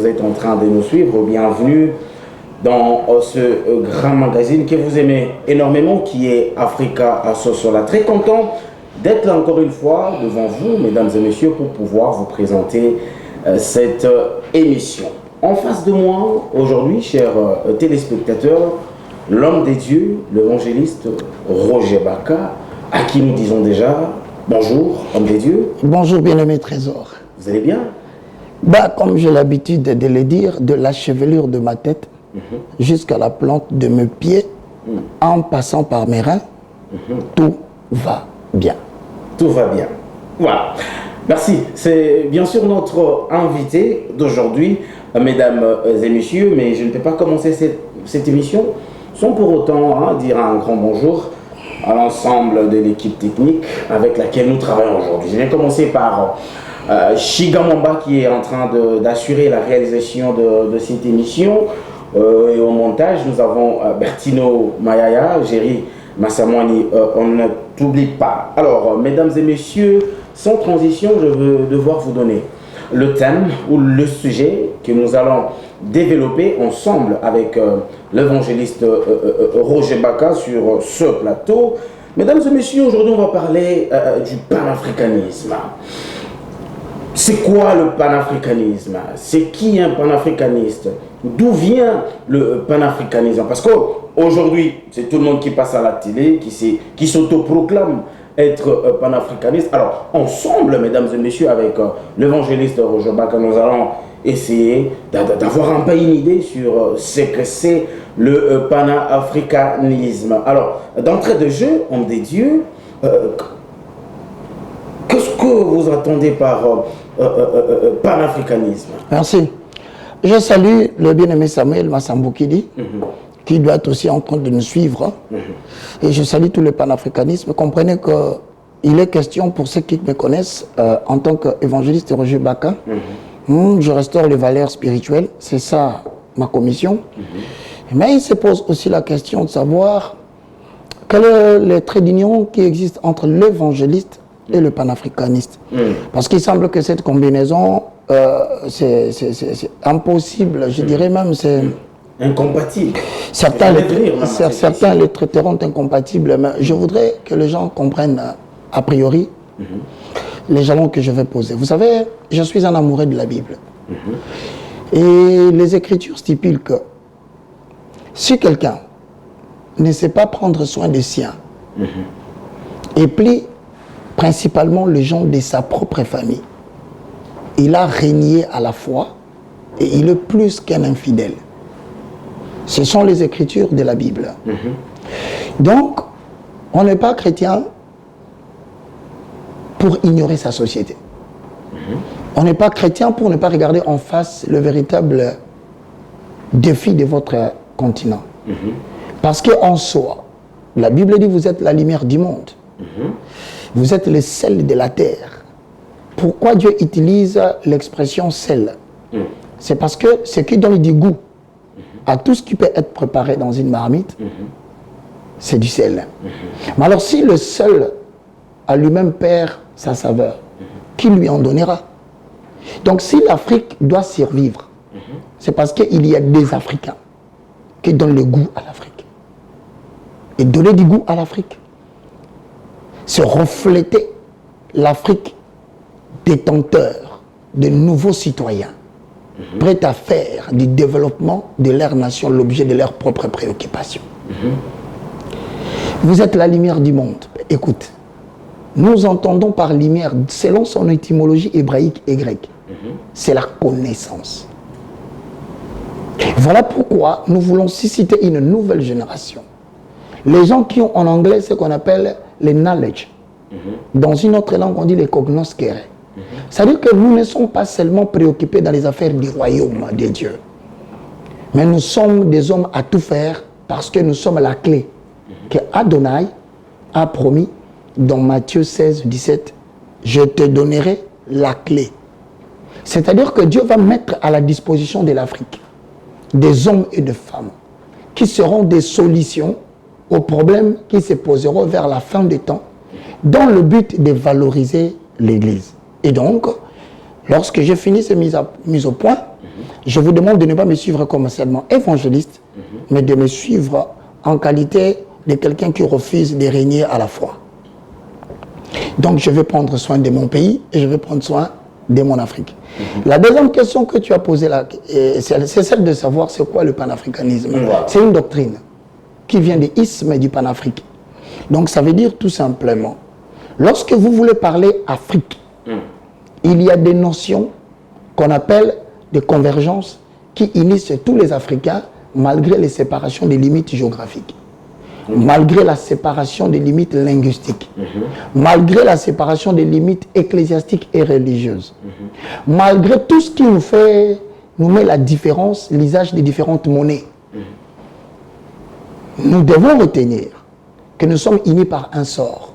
Vous êtes en train de nous suivre, bienvenue dans ce grand magazine que vous aimez énormément, qui est Africa Sosola. Très content d'être là encore une fois devant vous, mesdames et messieurs, pour pouvoir vous présenter cette émission. En face de moi, aujourd'hui, chers téléspectateurs, l'homme des dieux, l'évangéliste Roger Baka, à qui nous disons déjà bonjour, homme des dieux. Bonjour, bien-aimé Trésor. Vous allez bien? Comme j'ai l'habitude de le dire, de la chevelure de ma tête jusqu'à la plante de mes pieds, en passant par mes reins, tout va bien. Tout va bien. Voilà. Merci. C'est bien sûr notre invité d'aujourd'hui, mesdames et messieurs, mais je ne peux pas commencer cette émission sans pour autant dire un grand bonjour à l'ensemble de l'équipe technique avec laquelle nous travaillons aujourd'hui. Je vais commencer par Chigamamba qui est en train d'assurer la réalisation de cette émission. Et au montage, nous avons Bertino Mayaya, Géry Massamouani, on ne t'oublie pas. Alors, mesdames et messieurs, sans transition, je vais devoir vous donner le thème ou le sujet que nous allons développer ensemble avec l'évangéliste Roger Baka sur ce plateau. Mesdames et messieurs, aujourd'hui, on va parler du panafricanisme. C'est quoi le panafricanisme? C'est qui un panafricaniste? D'où vient le panafricanisme? Parce qu'aujourd'hui, c'est tout le monde qui passe à la télé, qui s'autoproclame être panafricaniste. Alors, ensemble, mesdames et messieurs, avec l'évangéliste Roger Baka, nous allons essayer d'avoir un peu une idée sur ce que c'est le panafricanisme. Alors, d'entrée de jeu, homme des dieux, qu'est-ce que vous attendez par panafricanisme? Merci. Je salue le bien-aimé Samuel Massamboukidi, qui doit être aussi en train de nous suivre. Et je salue tous les panafricanismes. Comprenez qu'il est question, pour ceux qui me connaissent, en tant qu'évangéliste Roger Baka, je restaure les valeurs spirituelles. C'est ça ma commission. Mais il se pose aussi la question de savoir quel est le trait d'union qui existe entre l'évangéliste et le panafricaniste. Parce qu'il semble que cette combinaison, c'est impossible, je dirais même, c'est incompatible. Certains les traiteront incompatibles, mais je voudrais que les gens comprennent a priori les jalons que je vais poser. Vous savez, je suis un amoureux de la Bible. Et les Écritures stipulent que si quelqu'un ne sait pas prendre soin des siens, et plie principalement les gens de sa propre famille, il a régné à la foi et il est plus qu'un infidèle. Ce sont les Écritures de la Bible. Donc, on n'est pas chrétien pour ignorer sa société. On n'est pas chrétien pour ne pas regarder en face le véritable défi de votre continent. Parce qu'en soi, la Bible dit vous êtes la lumière du monde. Vous êtes le sel de la terre. Pourquoi Dieu utilise l'expression sel? C'est parce que ce qui donne du goût à tout ce qui peut être préparé dans une marmite, c'est du sel. Mais alors si le sel à lui-même perd sa saveur, qui lui en donnera? Donc si l'Afrique doit survivre, c'est parce qu'il y a des Africains qui donnent le goût à l'Afrique. Et donner du goût à l'Afrique, c'est refléter l'Afrique détenteur de nouveaux citoyens, prêts à faire du développement de leur nation l'objet de leurs propres préoccupations. Vous êtes la lumière du monde. Écoute, nous entendons par lumière, selon son étymologie hébraïque et grecque, c'est la connaissance. Voilà pourquoi nous voulons susciter une nouvelle génération. Les gens qui ont en anglais ce qu'on appelle les knowledge. Dans une autre langue, on dit les cognoscere. C'est-à-dire que nous ne sommes pas seulement préoccupés dans les affaires du royaume de Dieu, mais nous sommes des hommes à tout faire parce que nous sommes la clé que Adonai a promis dans Matthieu 16, 17. Je te donnerai la clé. C'est-à-dire que Dieu va mettre à la disposition de l'Afrique des hommes et des femmes qui seront des solutions aux problèmes qui se poseront vers la fin des temps dans le but de valoriser l'Église. Et donc, lorsque j'ai fini ces mises au point, je vous demande de ne pas me suivre comme seulement évangéliste, mais de me suivre en qualité de quelqu'un qui refuse de régner à la fois. Donc je vais prendre soin de mon pays et je vais prendre soin de mon Afrique. La deuxième question que tu as posée là, c'est celle de savoir c'est quoi le panafricanisme. C'est une doctrine qui vient des isthmes du panafrique. Donc ça veut dire tout simplement, lorsque vous voulez parler Afrique, il y a des notions qu'on appelle des convergences qui unissent tous les Africains malgré les séparations des limites géographiques, malgré la séparation des limites linguistiques, malgré la séparation des limites ecclésiastiques et religieuses, malgré tout ce qui nous met la différence, l'usage des différentes monnaies. Nous devons retenir que nous sommes unis par un sort.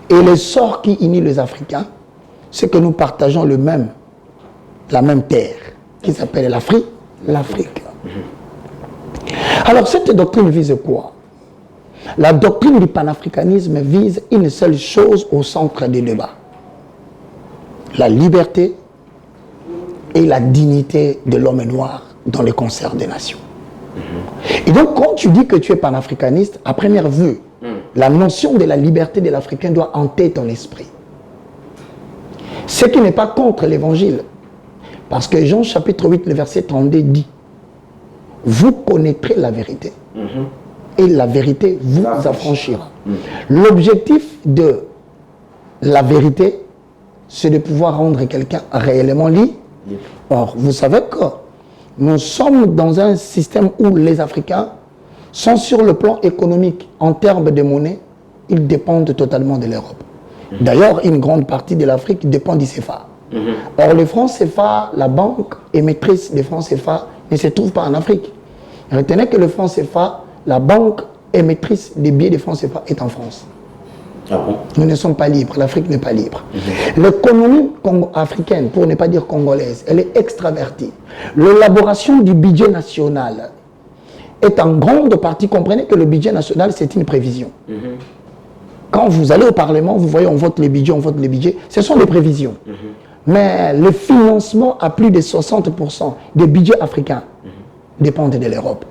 Et le sort qui unit les Africains, c'est que nous partageons la même terre, qui s'appelle l'Afrique. Alors cette doctrine vise quoi? La doctrine du panafricanisme vise une seule chose au centre des débats. La liberté et la dignité de l'homme noir dans le concert des nations. Et donc quand tu dis que tu es panafricaniste, à première vue, la notion de la liberté de l'Africain doit hanter ton esprit. Ce qui n'est pas contre l'évangile. Parce que Jean chapitre 8, le verset 32 dit, vous connaîtrez la vérité. Et la vérité vous affranchira. L'objectif de la vérité, c'est de pouvoir rendre quelqu'un réellement libre. Or, vous savez que nous sommes dans un système où les Africains sont sur le plan économique, en termes de monnaie, ils dépendent totalement de l'Europe. D'ailleurs, une grande partie de l'Afrique dépend du CFA. Or, le franc CFA, la banque émettrice des francs CFA ne se trouve pas en Afrique. Retenez que le franc CFA, la banque émettrice des billets de francs CFA est en France. Ah bon? Nous ne sommes pas libres, l'Afrique n'est pas libre. L'économie africaine, pour ne pas dire congolaise, elle est extravertie. L'élaboration du budget national est en grande partie, comprenez que le budget national, c'est une prévision. Quand vous allez au Parlement, vous voyez, on vote les budgets, ce sont des prévisions. Mais le financement à plus de 60% des budgets africains dépendent de l'Europe.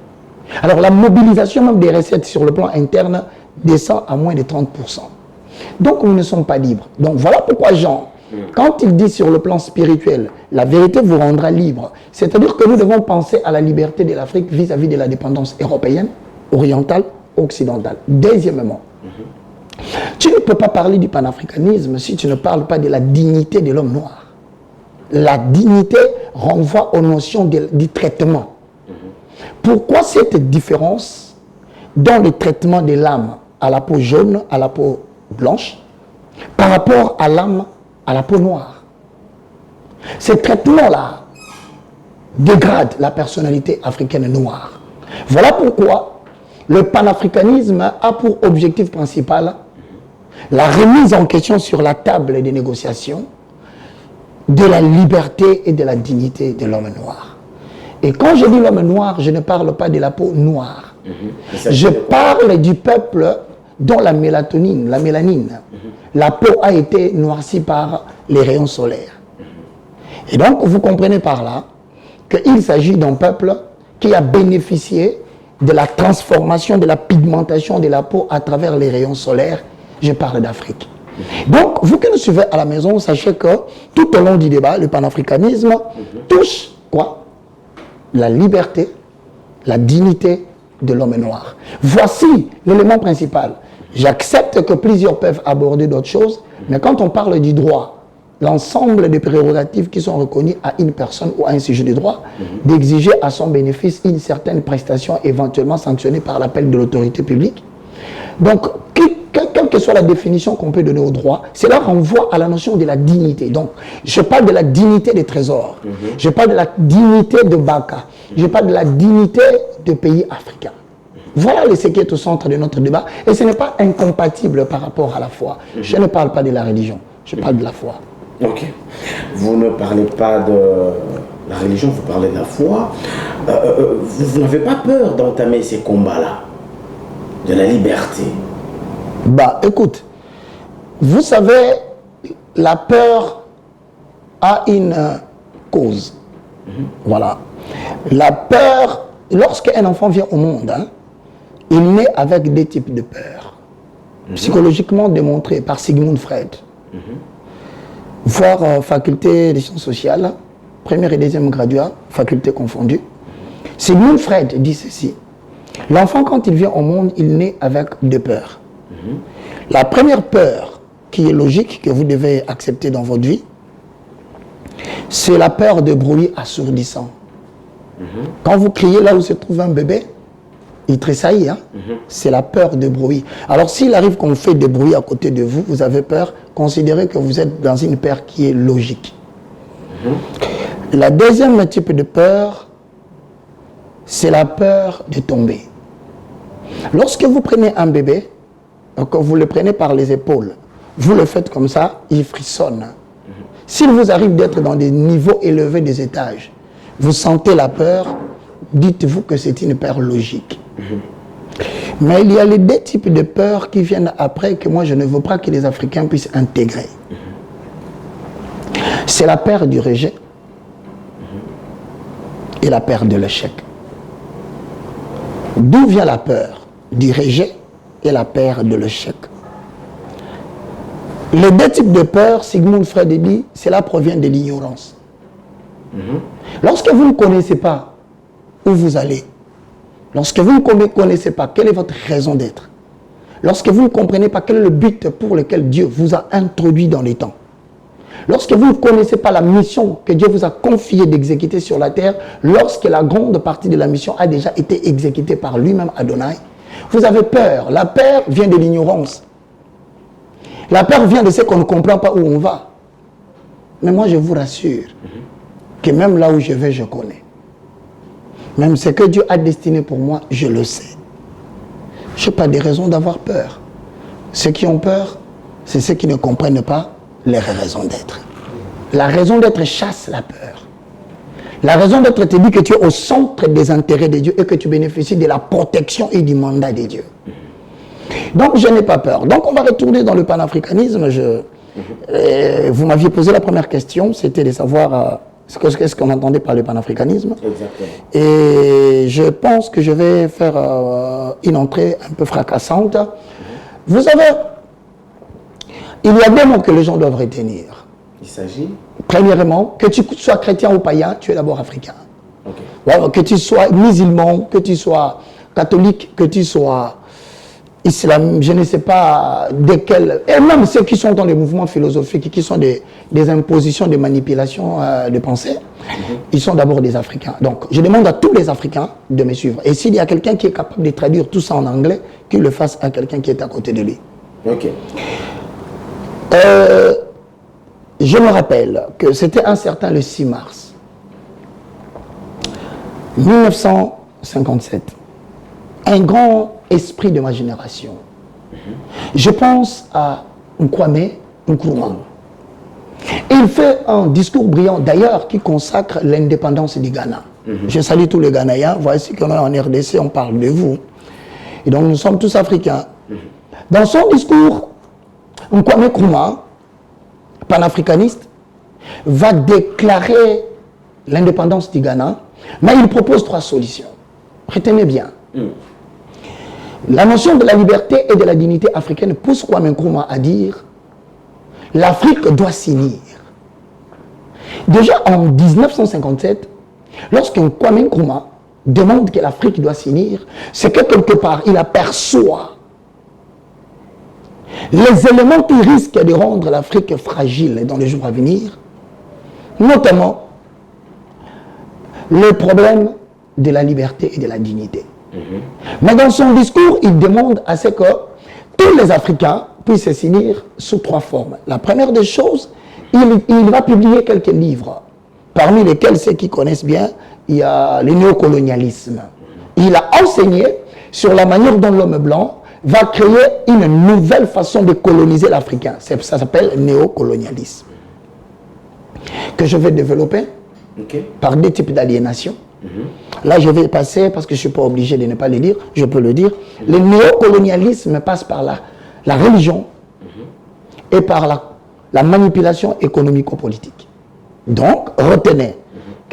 Alors la mobilisation même des recettes sur le plan interne descend à moins de 30%. Donc nous ne sommes pas libres. Donc voilà pourquoi Jean, quand il dit sur le plan spirituel, la vérité vous rendra libre, c'est-à-dire que nous devons penser à la liberté de l'Afrique vis-à-vis de la dépendance européenne, orientale, occidentale. Deuxièmement, tu ne peux pas parler du panafricanisme si tu ne parles pas de la dignité de l'homme noir. La dignité renvoie aux notions du traitement. Pourquoi cette différence dans le traitement de l'âme à la peau jaune, à la peau blanche, par rapport à l'âme à la peau noire? Ce traitement-là dégrade la personnalité africaine noire. Voilà pourquoi le panafricanisme a pour objectif principal la remise en question sur la table des négociations de la liberté et de la dignité de l'homme noir. Et quand je dis l'homme noir, je ne parle pas de la peau noire. Je parle du peuple dont la mélatonine, la mélanine, la peau a été noircie par les rayons solaires. Et donc, vous comprenez par là qu'il s'agit d'un peuple qui a bénéficié de la transformation, de la pigmentation de la peau à travers les rayons solaires. Je parle d'Afrique. Donc, vous qui nous suivez à la maison, sachez que tout au long du débat, le panafricanisme touche quoi? La liberté, la dignité de l'homme noir. Voici l'élément principal. J'accepte que plusieurs peuvent aborder d'autres choses, mais quand on parle du droit, l'ensemble des prérogatives qui sont reconnues à une personne ou à un sujet de droit, d'exiger à son bénéfice une certaine prestation éventuellement sanctionnée par l'appel de l'autorité publique. Donc, quelle que soit la définition qu'on peut donner au droit, cela renvoie à la notion de la dignité. Donc, je parle de la dignité des trésors, je parle de la dignité de Baka, je parle de la dignité de pays africains. Voilà ce qui est au centre de notre débat, et ce n'est pas incompatible par rapport à la foi. Je ne parle pas de la religion, je parle de la foi. Ok. Vous ne parlez pas de la religion, vous parlez de la foi. Vous n'avez pas peur d'entamer ces combats-là, de la liberté? Bah, écoute, vous savez, la peur a une cause. Voilà. La peur, lorsqu'un enfant vient au monde, hein, il naît avec des types de peur. Psychologiquement démontré par Sigmund Freud. Voire faculté des sciences sociales, première et deuxième graduat, faculté confondue. Sigmund Freud dit ceci. L'enfant, quand il vient au monde, il naît avec deux peurs. La première peur, qui est logique, que vous devez accepter dans votre vie, c'est la peur de bruit assourdissant. Quand vous criez là où se trouve un bébé, il tressaillit, hein? C'est la peur de bruit. Alors s'il arrive qu'on fait des bruits à côté de vous, vous avez peur, considérez que vous êtes dans une peur qui est logique. La deuxième type de peur, c'est la peur de tomber. Lorsque vous prenez un bébé, que vous le prenez par les épaules, vous le faites comme ça, il frissonne. S'il vous arrive d'être dans des niveaux élevés des étages, vous sentez la peur, dites-vous que c'est une peur logique. Mais il y a les deux types de peurs qui viennent après que moi je ne veux pas que les Africains puissent intégrer. C'est la peur du rejet et la peur de l'échec. D'où vient la peur du rejet et la peur de l'échec? Les deux types de peur, Sigmund Freud dit, cela provient de l'ignorance. Lorsque vous ne connaissez pas où vous allez, lorsque vous ne connaissez pas quelle est votre raison d'être, lorsque vous ne comprenez pas quel est le but pour lequel Dieu vous a introduit dans les temps, lorsque vous ne connaissez pas la mission que Dieu vous a confiée d'exécuter sur la terre, lorsque la grande partie de la mission a déjà été exécutée par lui-même Adonai, vous avez peur. La peur vient de l'ignorance. La peur vient de ce qu'on ne comprend pas où on va. Mais moi, je vous rassure que même là où je vais, je connais. Même ce que Dieu a destiné pour moi, je le sais. Je n'ai pas de raison d'avoir peur. Ceux qui ont peur, c'est ceux qui ne comprennent pas leur raison d'être. La raison d'être chasse la peur. La raison d'être te dit que tu es au centre des intérêts de Dieu et que tu bénéficies de la protection et du mandat de Dieu. Donc je n'ai pas peur. Donc on va retourner dans le panafricanisme. Vous m'aviez posé la première question, c'était de savoir qu'est-ce qu'on entendait par le panafricanisme. Exactement. Et je pense que je vais faire une entrée un peu fracassante. Vous savez, il y a deux mots que les gens doivent retenir. Il s'agit? Premièrement, que tu sois chrétien ou païen, tu es d'abord africain. Okay. Voilà, que tu sois musulman, que tu sois catholique, que tu sois islam, je ne sais pas desquels, et même ceux qui sont dans les mouvements philosophiques, qui sont des impositions, des manipulations de pensée, ils sont d'abord des Africains. Donc, je demande à tous les Africains de me suivre. Et s'il y a quelqu'un qui est capable de traduire tout ça en anglais, qu'il le fasse à quelqu'un qui est à côté de lui. Ok. Je me rappelle que c'était un certain le 6 mars 1957. Un grand esprit de ma génération. Je pense à Kwame Nkrumah. Il fait un discours brillant, d'ailleurs, qui consacre l'indépendance du Ghana. Je salue tous les Ghanéens. Voici qu'on est en RDC, on parle de vous. Et donc, nous sommes tous africains. Dans son discours, Kwame Nkrumah, panafricaniste, va déclarer l'indépendance du Ghana, mais il propose 3 solutions. Retenez bien. La notion de la liberté et de la dignité africaine pousse Kwame Nkrumah à dire l'Afrique doit s'unir. Déjà en 1957, lorsqu'un Kwame Nkrumah demande que l'Afrique doit s'unir, c'est que quelque part il aperçoit les éléments qui risquent de rendre l'Afrique fragile dans les jours à venir, notamment le problème de la liberté et de la dignité. Mais dans son discours, il demande à ce que tous les Africains puissent s'unir sous 3 formes. La première des choses, il va publier quelques livres, parmi lesquels ceux qui connaissent bien, il y a le néocolonialisme. Il a enseigné sur la manière dont l'homme blanc va créer une nouvelle façon de coloniser l'Africain. Ça s'appelle néocolonialisme. Que je vais développer par 2 types d'aliénation. Là, je vais passer, parce que je ne suis pas obligé de ne pas le dire, je peux le dire. Le néocolonialisme passe par la religion et par la manipulation économico-politique. Donc, retenez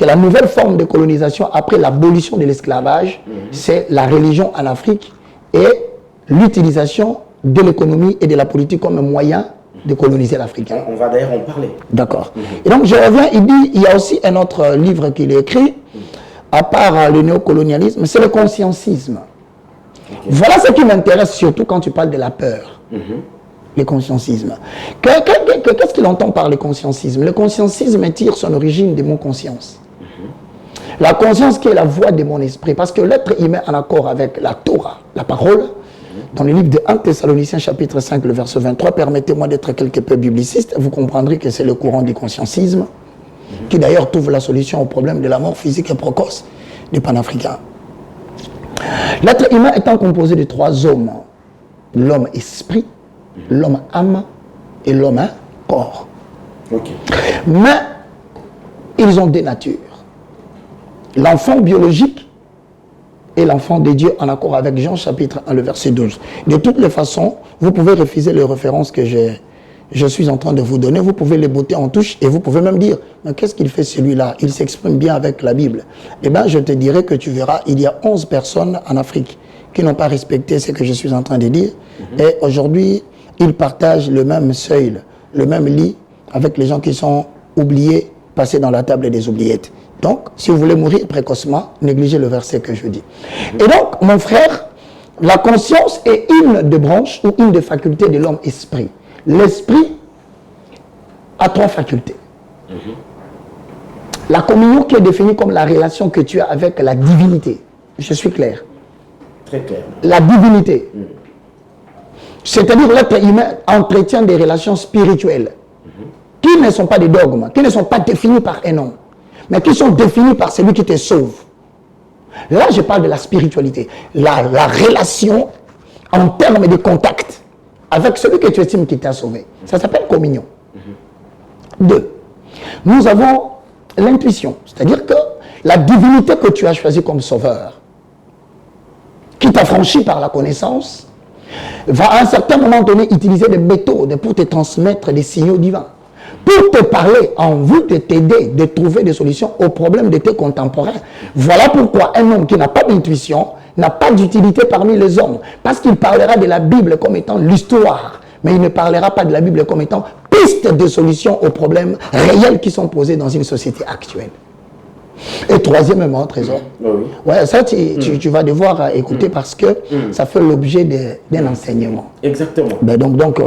que la nouvelle forme de colonisation après l'abolition de l'esclavage, c'est la religion en Afrique et l'utilisation de l'économie et de la politique comme un moyen de coloniser l'Afrique. On va d'ailleurs en parler. D'accord. Et donc je reviens, il dit, il y a aussi un autre livre qu'il a écrit, à part le néocolonialisme, c'est le consciencisme. Voilà ce qui m'intéresse surtout quand tu parles de la peur. Le consciencisme. Qu'est-ce qu'il entend par le consciencisme? Le consciencisme tire son origine des mots conscience. La conscience qui est la voix de mon esprit, parce que l'être humain en accord avec la Torah, la parole, dans le livre de 1 Thessaloniciens chapitre 5, le verset 23, permettez-moi d'être quelque peu bibliciste, vous comprendrez que c'est le courant du consciencisme, qui d'ailleurs trouve la solution au problème de la mort physique et précoce des panafricains. L'être humain étant composé de 3 hommes, l'homme esprit, l'homme âme et l'homme corps. Mais ils ont des natures. L'enfant biologique et l'enfant de Dieu en accord avec Jean chapitre 1, le verset 12. De toutes les façons, vous pouvez refuser les références que je suis en train de vous donner, vous pouvez les botter en touche et vous pouvez même dire, mais qu'est-ce qu'il fait celui-là? Il s'exprime bien avec la Bible. Eh bien, je te dirai que tu verras, il y a 11 personnes en Afrique qui n'ont pas respecté ce que je suis en train de dire. Et aujourd'hui, ils partagent le même seuil, le même lit avec les gens qui sont oubliés, passés dans la table des oubliettes. Donc, si vous voulez mourir précocement, négligez le verset que je dis. Et donc, mon frère, la conscience est une des branches ou une des facultés de l'homme esprit. L'esprit a 3 facultés. La communion qui est définie comme la relation que tu as avec la divinité. Je suis clair. Très clair. La divinité. C'est-à-dire l'être humain entretient des relations spirituelles qui ne sont pas des dogmes, qui ne sont pas définis par un homme, mais qui sont définis par celui qui te sauve. Là, je parle de la spiritualité. La relation en termes de contact avec celui que tu estimes qui t'a sauvé. Ça s'appelle communion. 2. Nous avons l'intuition, c'est-à-dire que la divinité que tu as choisie comme sauveur, qui t'a franchi par la connaissance, va à un certain moment donné utiliser des méthodes pour te transmettre des signaux divins, pour te parler en vue de t'aider, de trouver des solutions aux problèmes de tes contemporains. Voilà pourquoi un homme qui n'a pas d'intuition n'a pas d'utilité parmi les hommes, parce qu'il parlera de la Bible comme étant l'histoire, mais il ne parlera pas de la Bible comme étant piste de solutions aux problèmes réels qui sont posés dans une société actuelle. Et troisièmement, Trésor, ouais, ça tu vas devoir écouter parce que ça fait l'objet d'un enseignement. Exactement. Ben donc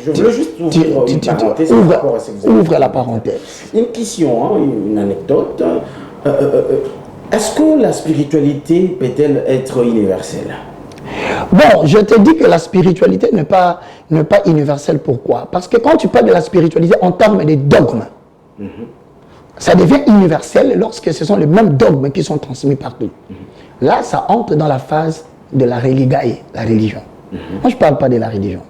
je veux juste ouvrir une parenthèse. Ouvre la parenthèse. Une question, hein, une anecdote. Est-ce que la spiritualité peut-elle être universelle? Bon, je te dis que la spiritualité n'est pas universelle. Pourquoi? Parce que quand tu parles de la spiritualité en termes de dogmes, ça devient universel lorsque ce sont les mêmes dogmes qui sont transmis partout. Là, ça entre dans la phase de la religae, la religion. Moi, je ne parle pas de la religion.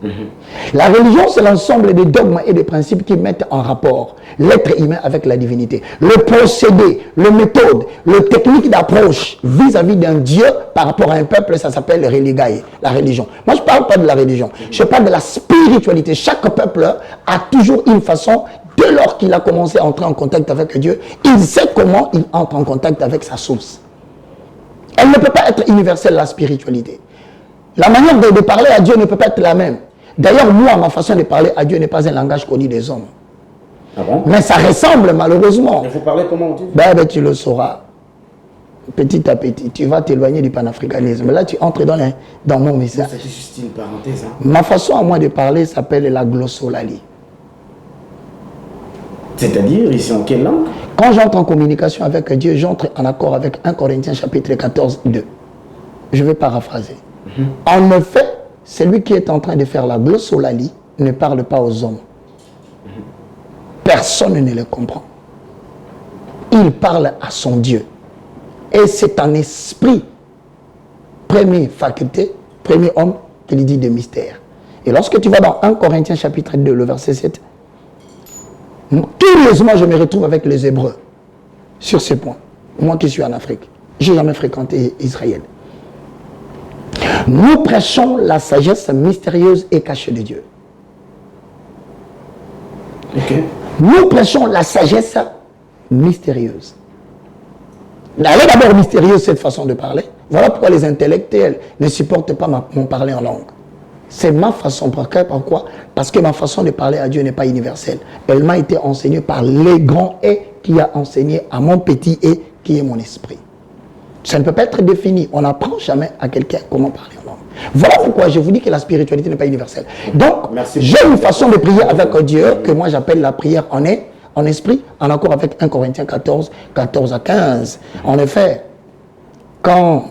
La religion, c'est l'ensemble des dogmes et des principes qui mettent en rapport l'être humain avec la divinité. Le procédé, le méthode, le technique d'approche vis-à-vis d'un Dieu par rapport à un peuple, ça s'appelle le religae, la religion. Moi, je ne parle pas de la religion. Je parle de la spiritualité. Chaque peuple a toujours une façon, dès lors qu'il a commencé à entrer en contact avec Dieu, il sait comment il entre en contact avec sa source. Elle ne peut pas être universelle, la spiritualité. La manière de parler à Dieu ne peut pas être la même. D'ailleurs, moi, ma façon de parler à Dieu n'est pas un langage connu des hommes. Ah bon? Mais ça ressemble malheureusement. Il faut parler comment on dit? Ben, tu le sauras. Petit à petit, tu vas t'éloigner du panafricanisme. Là, tu entres dans mon message. C'est juste une parenthèse. Hein. Ma façon à moi de parler s'appelle la glossolalie. C'est-à-dire, ici en quelle langue? Quand j'entre en communication avec Dieu, j'entre en accord avec 1 Corinthiens chapitre 14, 2. Je vais paraphraser. En effet, celui qui est en train de faire la glossolalie ne parle pas aux hommes. Personne ne le comprend. Il parle à son Dieu. Et c'est un esprit, première faculté, premier homme, qui lui dit des mystères. Et lorsque tu vas dans 1 Corinthiens chapitre 2, le verset 7, curieusement, je me retrouve avec les Hébreux sur ce point. Moi qui suis en Afrique, je n'ai jamais fréquenté Israël. Nous prêchons la sagesse mystérieuse et cachée de Dieu. Okay. Nous prêchons la sagesse mystérieuse. Elle est d'abord mystérieuse, cette façon de parler. Voilà pourquoi les intellectuels ne supportent pas mon parler en langue. C'est ma façon. Pourquoi? Parce que ma façon de parler à Dieu n'est pas universelle. Elle m'a été enseignée par les grands et qui a enseigné à mon petit et qui est mon esprit. Ça ne peut pas être défini. On n'apprend jamais à quelqu'un comment parler en langue. Voilà pourquoi je vous dis que la spiritualité n'est pas universelle. Donc, j'ai une façon de prier avec Dieu que moi j'appelle la prière en esprit, en accord avec 1 Corinthiens 14, 14 à 15. En effet, quand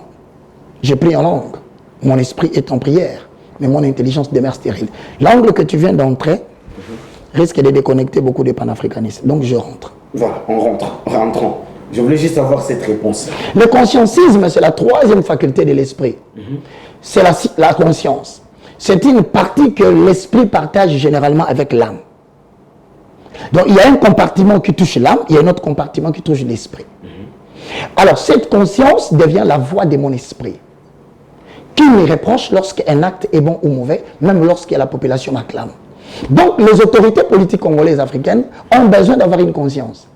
je prie en langue, mon esprit est en prière, mais mon intelligence demeure stérile. L'angle que tu viens d'entrer risque de déconnecter beaucoup de panafricanistes. Donc je rentre. Voilà, rentrons. Je voulais juste avoir cette réponse. Le consciencisme, c'est la troisième faculté de l'esprit. C'est la conscience. C'est une partie que l'esprit partage généralement avec l'âme. Donc il y a un compartiment qui touche l'âme, il y a un autre compartiment qui touche l'esprit. Alors cette conscience devient la voix de mon esprit, qui me reproche lorsqu'un acte est bon ou mauvais, même lorsque la population m'acclame. Donc les autorités politiques congolaises africaines ont besoin d'avoir une conscience.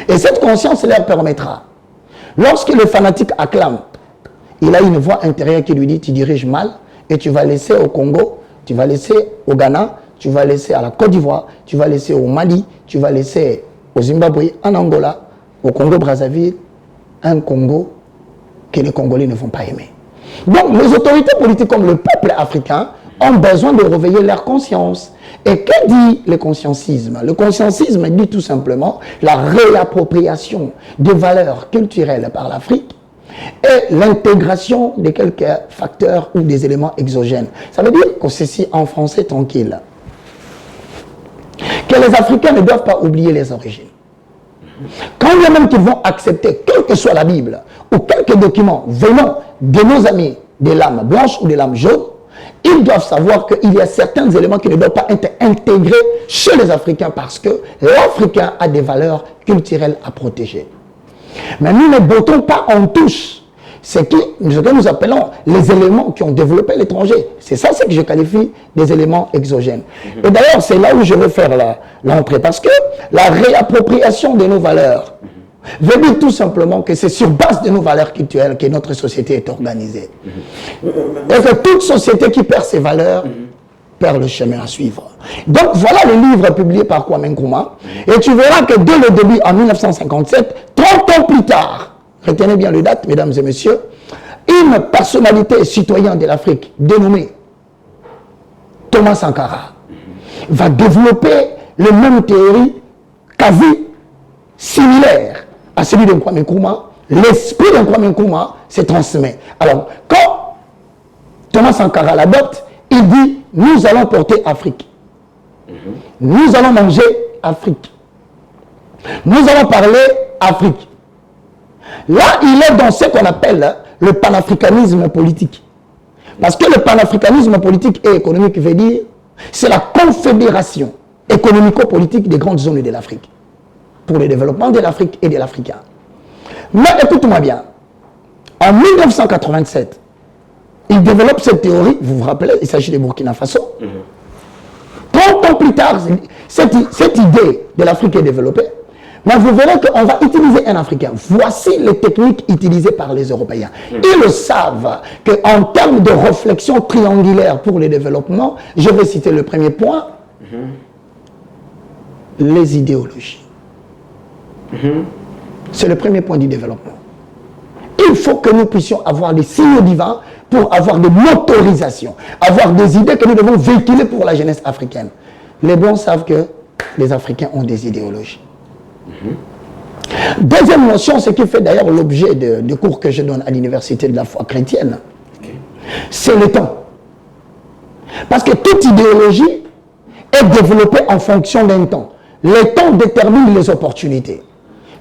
Et cette conscience leur permettra, lorsque le fanatique acclame, il a une voix intérieure qui lui dit: tu diriges mal et tu vas laisser au Congo, tu vas laisser au Ghana, tu vas laisser à la Côte d'Ivoire, tu vas laisser au Mali, tu vas laisser au Zimbabwe, en Angola, au Congo-Brazzaville, un Congo que les Congolais ne vont pas aimer. Donc les autorités politiques comme le peuple africain ont besoin de réveiller leur conscience. Et que dit le consciencisme? Le consciencisme dit tout simplement la réappropriation des valeurs culturelles par l'Afrique et l'intégration de quelques facteurs ou des éléments exogènes. Ça veut dire que ceci en français tranquille, que les Africains ne doivent pas oublier les origines. Quand bien même qu'ils vont accepter, quelle que soit la Bible, ou quelques documents venant de nos amis de l'âme blanche ou de l'âme jaune, ils doivent savoir qu'il y a certains éléments qui ne doivent pas être intégrés chez les Africains parce que l'Africain a des valeurs culturelles à protéger. Mais nous ne bottons pas en touche ce que nous appelons les éléments qui ont développé l'étranger. C'est ça ce que je qualifie des éléments exogènes. Et d'ailleurs, c'est là où je veux faire l'entrée. Parce que la réappropriation de nos valeurs veut dire tout simplement que c'est sur base de nos valeurs culturelles que notre société est organisée. Et que toute société qui perd ses valeurs perd le chemin à suivre. Donc voilà le livre publié par Kwame Nkrumah. Et tu verras que dès le début, en 1957, 30 ans plus tard, retenez bien les dates, mesdames et messieurs, une personnalité citoyenne de l'Afrique dénommée Thomas Sankara va développer les mêmes théories quasi similaires à celui de Kwame Nkrumah. L'esprit de Kwame Nkrumah se transmet. Alors, quand Thomas Sankara l'adopte, il dit: nous allons porter Afrique. Nous allons manger Afrique. Nous allons parler Afrique. Là, il est dans ce qu'on appelle le panafricanisme politique. Parce que le panafricanisme politique et économique veut dire, c'est la confédération économico-politique des grandes zones de l'Afrique, pour le développement de l'Afrique et de l'Africain. Mais écoute-moi bien, en 1987, il développe cette théorie, vous vous rappelez, il s'agit de Burkina Faso. 30 ans plus tard, cette idée de l'Afrique est développée. Mais vous verrez qu'on va utiliser un Africain. Voici les techniques utilisées par les Européens. Ils le savent qu'en termes de réflexion triangulaire pour le développement, je vais citer le premier point, les idéologies. C'est le premier point du développement. Il faut que nous puissions avoir des signaux divins pour avoir des motorisations, avoir des idées que nous devons véhiculer pour la jeunesse africaine. Les Blancs savent que les Africains ont des idéologies. Deuxième notion, ce qui fait d'ailleurs l'objet de cours que je donne à l'université de la foi chrétienne, c'est le temps. Parce que toute idéologie est développée en fonction d'un temps. Le temps détermine les opportunités.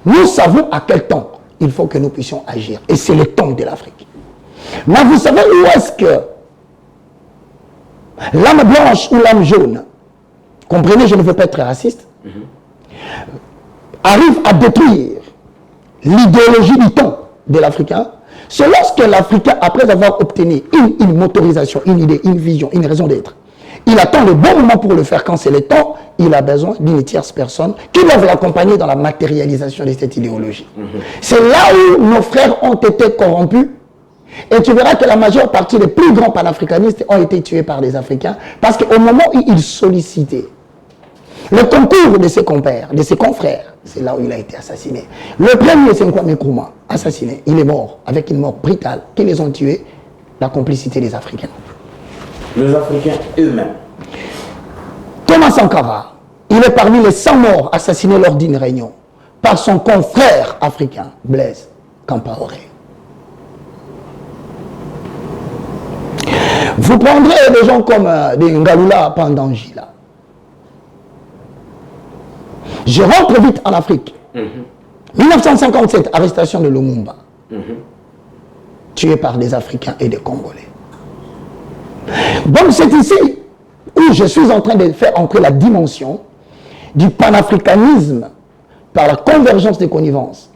Nous savons à quel temps il faut que nous puissions agir. Et c'est le temps de l'Afrique. Mais vous savez où est-ce que l'âme blanche ou l'âme jaune, comprenez, je ne veux pas être raciste, arrive à détruire l'idéologie du temps de l'Africain, c'est lorsque l'Africain, après avoir obtenu une motorisation, une idée, une vision, une raison d'être, Il attend le bon moment pour le faire. Quand c'est le temps, il a besoin d'une tierce personne qui doit l'accompagner dans la matérialisation de cette idéologie. C'est là où nos frères ont été corrompus. Et tu verras que la majeure partie des plus grands panafricanistes ont été tués par les Africains parce qu'au moment où ils sollicitaient le concours de ses compères, de ses confrères, c'est là où il a été assassiné. Le premier, c'est Kwame Nkrumah, assassiné. Il est mort avec une mort brutale. Qui les ont tués? La complicité des Africains. Les Africains eux-mêmes. Thomas Sankara, il est parmi les 100 morts assassinés lors d'une réunion par son confrère africain, Blaise Compaoré. Vous prendrez des gens comme des Ngalula Pandangila. Je rentre vite en Afrique. 1957, arrestation de Lumumba. Tué par des Africains et des Congolais. Donc c'est ici où je suis en train de faire entrer la dimension du panafricanisme par la convergence des connivences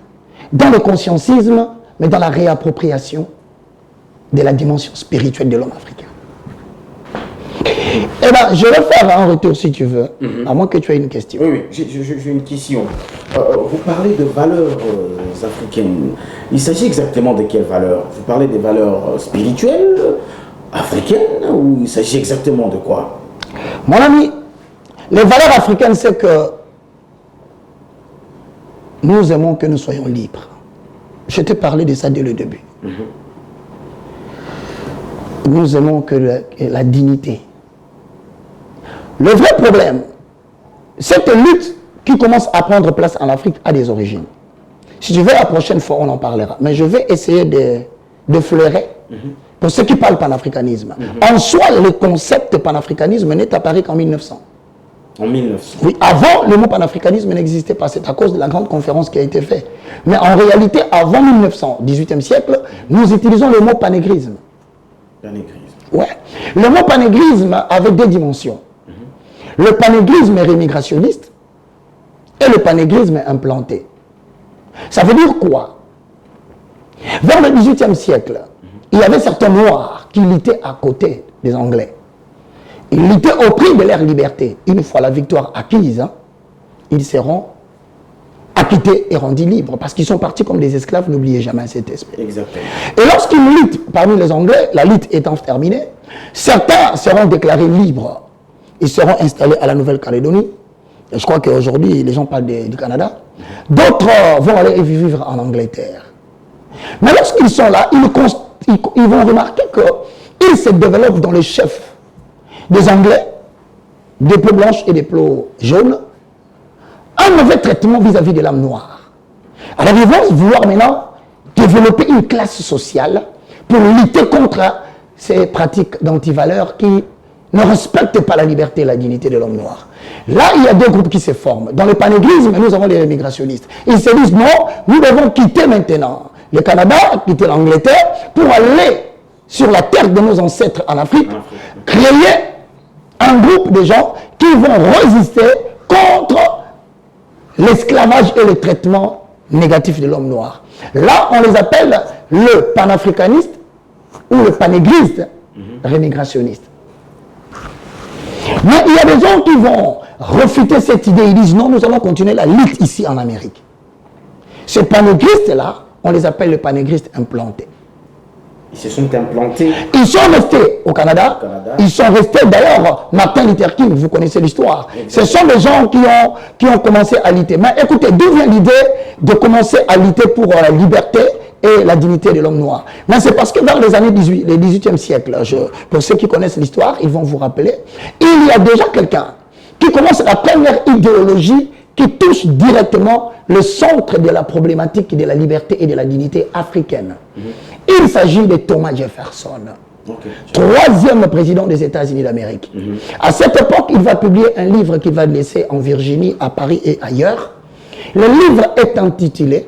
dans le conscientisme, mais dans la réappropriation de la dimension spirituelle de l'homme africain. Eh bien, je vais faire un retour si tu veux, à moins que tu aies une question. Oui, j'ai une question. Vous parlez de valeurs africaines. Il s'agit exactement de quelles valeurs? Vous parlez des valeurs spirituelles, africaines, ou il s'agit exactement de quoi? Mon ami, les valeurs africaines, c'est que nous aimons que nous soyons libres. Je t'ai parlé de ça dès le début. Nous aimons que la dignité. Le vrai problème, cette lutte qui commence à prendre place en Afrique a des origines. Si tu veux, la prochaine fois, on en parlera. Mais je vais essayer de fleurer pour ceux qui parlent panafricanisme. En soi, le concept panafricanisme n'est apparu qu'en 1900. En 1900. Oui, avant, le mot panafricanisme n'existait pas. C'est à cause de la grande conférence qui a été faite. Mais en réalité, avant 1900, 18e siècle, nous utilisons le mot panégrisme. Panégrisme. Ouais. Le mot panégrisme avait deux dimensions. Le panégrisme rémigrationniste et le panégrisme implanté. Ça veut dire quoi? Vers le 18e siècle, il y avait certains Noirs qui luttaient à côté des Anglais. Ils luttaient au prix de leur liberté. Une fois la victoire acquise, ils seront acquittés et rendus libres parce qu'ils sont partis comme des esclaves, n'oubliez jamais cet aspect. Exactement. Et lorsqu'ils luttent parmi les Anglais, la lutte étant terminée, certains seront déclarés libres. Ils seront installés à la Nouvelle-Calédonie. Je crois qu'aujourd'hui, les gens parlent du Canada. D'autres vont aller vivre en Angleterre. Mais lorsqu'ils sont là, ils vont remarquer qu'ils se développent dans les chefs des Anglais, des peaux blanches et des peaux jaunes, un mauvais traitement vis-à-vis de l'âme noire. Alors ils vont vouloir maintenant développer une classe sociale pour lutter contre ces pratiques d'antivaleurs qui ne respectent pas la liberté et la dignité de l'homme noir. Là, il y a deux groupes qui se forment. Dans le panégrisme, nous avons les immigrationnistes. Ils se disent, non, nous devons quitter maintenant le Canada, quitter l'Angleterre, pour aller sur la terre de nos ancêtres en Afrique, créer un groupe de gens qui vont résister contre l'esclavage et le traitement négatif de l'homme noir. Là, on les appelle le panafricaniste ou le panégriste rémigrationniste. Mais il y a des gens qui vont refuter cette idée. Ils disent non, nous allons continuer la lutte ici en Amérique. Ces panégristes-là, on les appelle les panégristes implantés. Ils se sont implantés. Ils sont restés au Canada. Ils sont restés, d'ailleurs, Martin Luther King, vous connaissez l'histoire. Ce sont des gens qui ont commencé à lutter. Mais écoutez, d'où vient l'idée de commencer à lutter pour la liberté et la dignité de l'homme noir? Mais c'est parce que dans les années 18e siècle, pour ceux qui connaissent l'histoire, ils vont vous rappeler, il y a déjà quelqu'un qui commence la première idéologie qui touche directement le centre de la problématique de la liberté et de la dignité africaine. Il s'agit de Thomas Jefferson, troisième président des États-Unis d'Amérique. À cette époque, il va publier un livre qu'il va laisser en Virginie, à Paris et ailleurs. Le livre est intitulé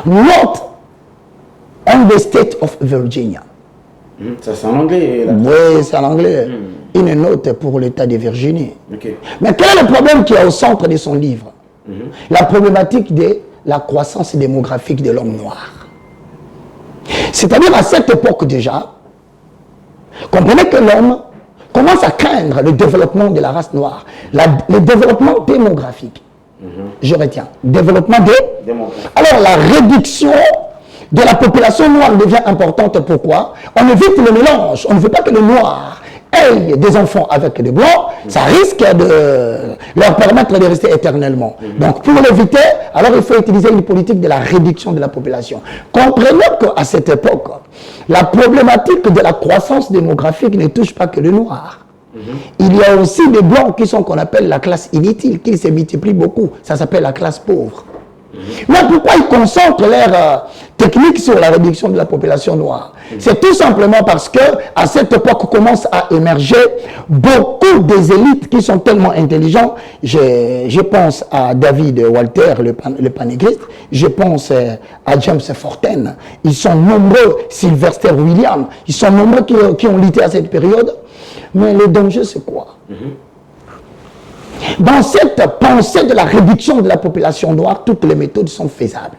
Note on the State of Virginia. Ça c'est en anglais. Là. Oui, c'est en anglais. Une note pour l'État de Virginie. Mais quel est le problème qui est au centre de son livre? La problématique de la croissance démographique de l'homme noir. C'est-à-dire à cette époque déjà, Comprenez que l'homme commence à craindre le développement de la race noire, le développement démographique. Je retiens. Développement démographique. Alors la réduction de la population noire devient importante. Pourquoi? On évite le mélange. On ne veut pas que les noirs aient des enfants avec des blancs. Ça risque de leur permettre de rester éternellement. Donc pour l'éviter, alors il faut utiliser une politique de la réduction de la population. Comprenons qu'à cette époque, la problématique de la croissance démographique ne touche pas que les noirs. Il y a aussi des blancs qui sont qu'on appelle la classe inutile, qui se multiplient beaucoup. Ça s'appelle la classe pauvre. Mais pourquoi ils concentrent leur technique sur la réduction de la population noire? C'est tout simplement parce que à cette époque commencent à émerger beaucoup des élites qui sont tellement intelligents. Je pense à David Walter, le panégriste. Je pense à James Forten. Ils sont nombreux, Sylvester Williams. Ils sont nombreux qui ont lutté à cette période. Mais le danger, c'est quoi? Dans cette pensée de la réduction de la population noire, toutes les méthodes sont faisables.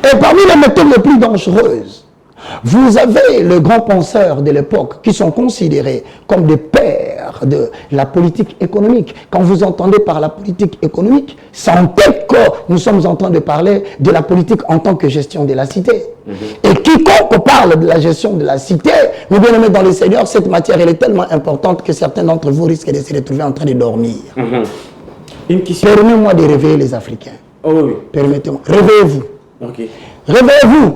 Et parmi les méthodes les plus dangereuses, vous avez les grands penseurs de l'époque qui sont considérés comme des pères de la politique économique. Quand vous entendez par la politique économique, sentez que nous sommes en train de parler de la politique en tant que gestion de la cité. Et quiconque parle de la gestion de la cité, mes bien-aimés dans les seigneurs, cette matière elle est tellement importante que certains d'entre vous risquent de se retrouver en train de dormir. Permettez-moi de réveiller les Africains. Oh oui. Permettez-moi. Réveillez-vous. Okay. Réveillez-vous.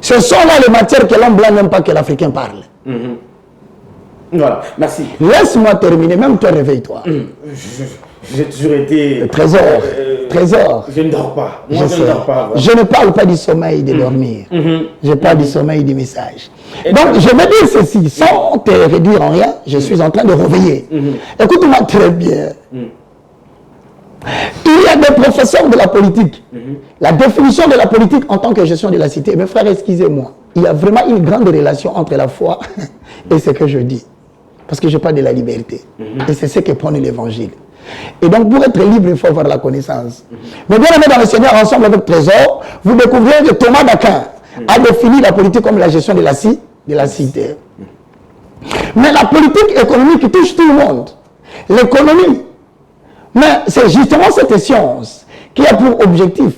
Ce sont là les matières que l'homme blanc n'aime pas que l'Africain parle. Voilà, merci. Laisse-moi terminer, même toi réveille-toi. J'ai toujours été... Le trésor, trésor. Je ne dors pas. Moi, je ne dors pas. Je ne parle pas du sommeil de dormir. Je parle du sommeil du message. Donc, je vais dire ceci, sans te réduire en rien, je suis en train de réveiller. Écoute-moi très bien. Il y a des professeurs de la politique. La définition de la politique en tant que gestion de la cité, mes frères, excusez-moi, il y a vraiment une grande relation entre la foi et ce que je dis. Parce que je parle de la liberté. Et c'est ce que prône l'évangile. Et donc, pour être libre, il faut avoir la connaissance. Mais bien aimé dans le Seigneur, ensemble avec Trésor, vous découvrez que Thomas d'Aquin a défini la politique comme la gestion de la cité. Mais la politique économique touche tout le monde. L'économie. Mais c'est justement cette science qui a pour objectif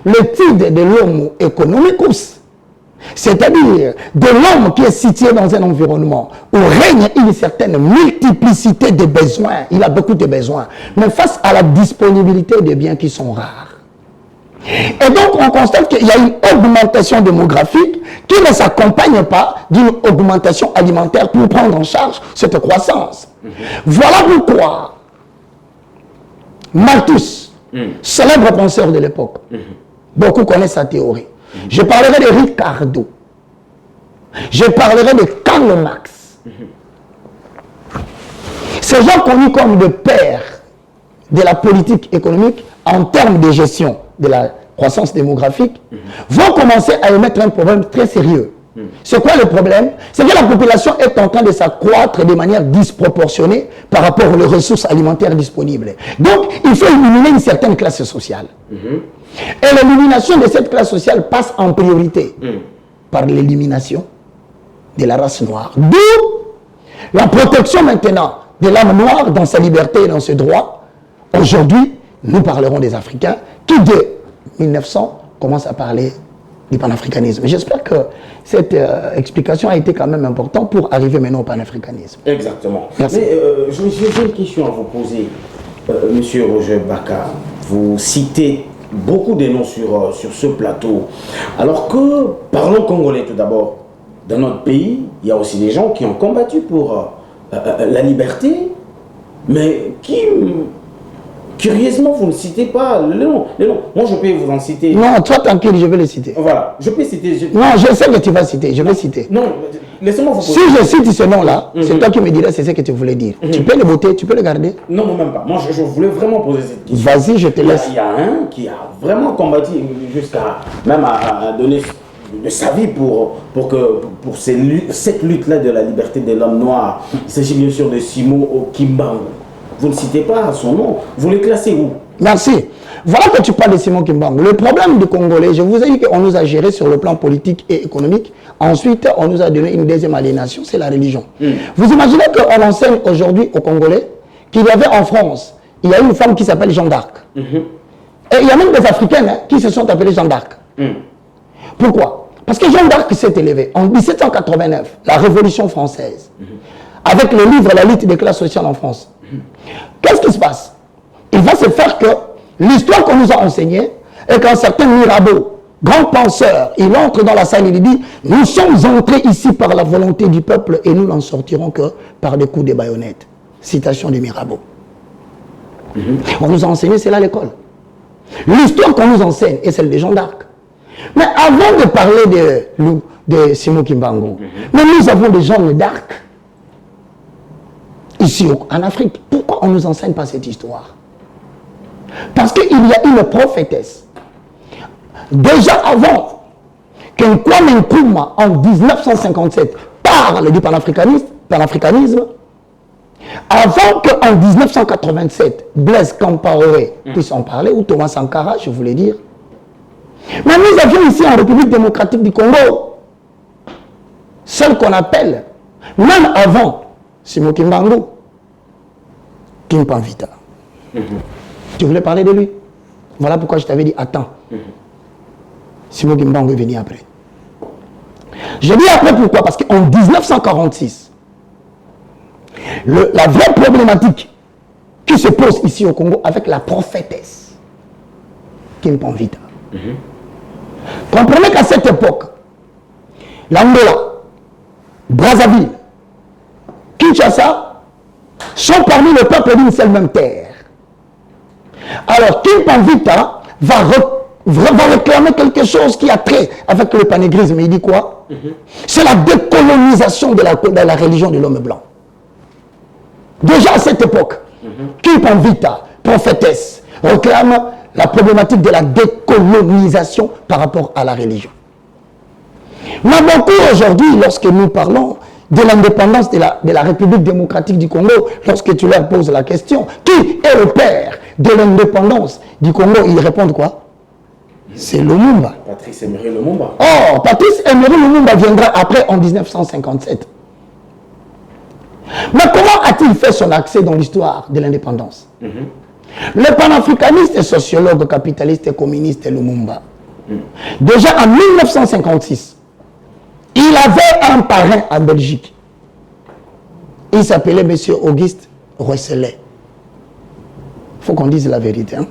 l'étude de l'homo economicus, c'est-à-dire de l'homme qui est situé dans un environnement où règne une certaine multiplicité de besoins. Il a beaucoup de besoins, mais face à la disponibilité des biens qui sont rares. Et donc on constate qu'il y a une augmentation démographique qui ne s'accompagne pas d'une augmentation alimentaire pour prendre en charge cette croissance. Voilà pourquoi Malthus, célèbre penseur de l'époque, beaucoup connaissent sa théorie. Je parlerai de Ricardo. Je parlerai de Karl Marx. Ces gens connus comme des pères de la politique économique en termes de gestion de la croissance démographique vont commencer à émettre un problème très sérieux. C'est quoi le problème? C'est que la population est en train de s'accroître de manière disproportionnée par rapport aux ressources alimentaires disponibles. Donc, il faut éliminer une certaine classe sociale. Et l'élimination de cette classe sociale passe en priorité par l'élimination de la race noire. D'où la protection maintenant de l'âme noire dans sa liberté et dans ses droits. Aujourd'hui, nous parlerons des Africains qui, dès 1900, commencent à parler du panafricanisme. J'espère que cette explication a été quand même importante pour arriver maintenant au panafricanisme. Exactement. Merci. Mais j'ai une question à vous poser, Monsieur Roger Baka. Vous citez beaucoup de noms sur ce plateau. Alors que, parlons congolais tout d'abord. Dans notre pays, il y a aussi des gens qui ont combattu pour la liberté, mais qui... Curieusement, vous ne citez pas les noms. Moi, je peux vous en citer. Non, toi, tranquille, je vais les citer. Voilà, je peux citer. Non, je sais que tu vas citer, je vais citer. Non, laissez-moi vous poser. Si je cite ce nom-là, c'est toi qui me diras c'est ce que tu voulais dire. Tu peux le voter, tu peux le garder? Non, même pas. Moi, je voulais vraiment poser cette question. Vas-y, je te laisse. Il y a un qui a vraiment combattu jusqu'à même à donner de sa vie pour cette lutte-là de la liberté de l'homme noir. Il s'agit bien sûr de Simon Okimbangu. Vous ne citez pas son nom. Vous le classez où? Merci. voilà que tu parles de Simon Kimbangu. Le problème du Congolais, je vous ai dit qu'on nous a géré sur le plan politique et économique. Ensuite, on nous a donné une deuxième aliénation, c'est la religion. Vous imaginez qu'on enseigne aujourd'hui aux Congolais qu'il y avait en France, il y a une femme qui s'appelle Jeanne d'Arc. Et il y a même des Africaines qui se sont appelées Jeanne d'Arc. Pourquoi? Parce que Jeanne d'Arc s'est élevée en 1789, la Révolution française, avec le livre La lutte des classes sociales en France. Qu'est-ce qui se passe? Il va se faire que l'histoire qu'on nous a enseignée est qu'un certain Mirabeau, grand penseur, il entre dans la salle et il dit « Nous sommes entrés ici par la volonté du peuple et nous n'en sortirons que par des coups de baïonnettes. » Citation de Mirabeau. On nous a enseigné, c'est là l'école. L'histoire qu'on nous enseigne est celle de Jeanne d'Arc. Mais avant de parler de Simon Kimbangu, mais nous avons des Jeanne d'Arc ici en Afrique. Pourquoi on ne nous enseigne pas cette histoire? Parce qu'il y a une prophétesse. Déjà avant qu'un Kwame Nkrumah en 1957 parle du panafricanisme, avant qu'en 1987 Blaise Compaoré puisse en parler, ou Thomas Sankara, je voulais dire, mais nous avions ici en République démocratique du Congo, celle qu'on appelle, même avant Simon Kimbangu, Kimpanvita. Tu voulais parler de lui? Voilà pourquoi je t'avais dit, attends. Simon Kimbangu est venu après. Je dis après pourquoi? Parce qu'en 1946, la vraie problématique qui se pose ici au Congo avec la prophétesse Kimpanvita. Comprenez qu'à cette époque, l'Angola, Brazzaville, Kinshasa sont parmi le peuple d'une seule même terre. Alors, Kimpanvita va réclamer quelque chose qui a trait avec le panégrisme. Il dit quoi? C'est la décolonisation de la religion de l'homme blanc. Déjà à cette époque, Kimpanvita, prophétesse, réclame la problématique de la décolonisation par rapport à la religion. Mais beaucoup aujourd'hui, lorsque nous parlons de l'indépendance de la République démocratique du Congo, lorsque tu leur poses la question, qui est le père de l'indépendance du Congo, ils répondent quoi? C'est Lumumba. Patrice Emery Lumumba. Oh, Patrice Emery Lumumba viendra après en 1957. Mais comment a-t-il fait son accès dans l'histoire de l'indépendance? Le panafricaniste, sociologue, capitaliste et communiste Lumumba, déjà en 1956, il avait un parrain en Belgique. Il s'appelait M. Auguste Roesselet. Il faut qu'on dise la vérité. Hein?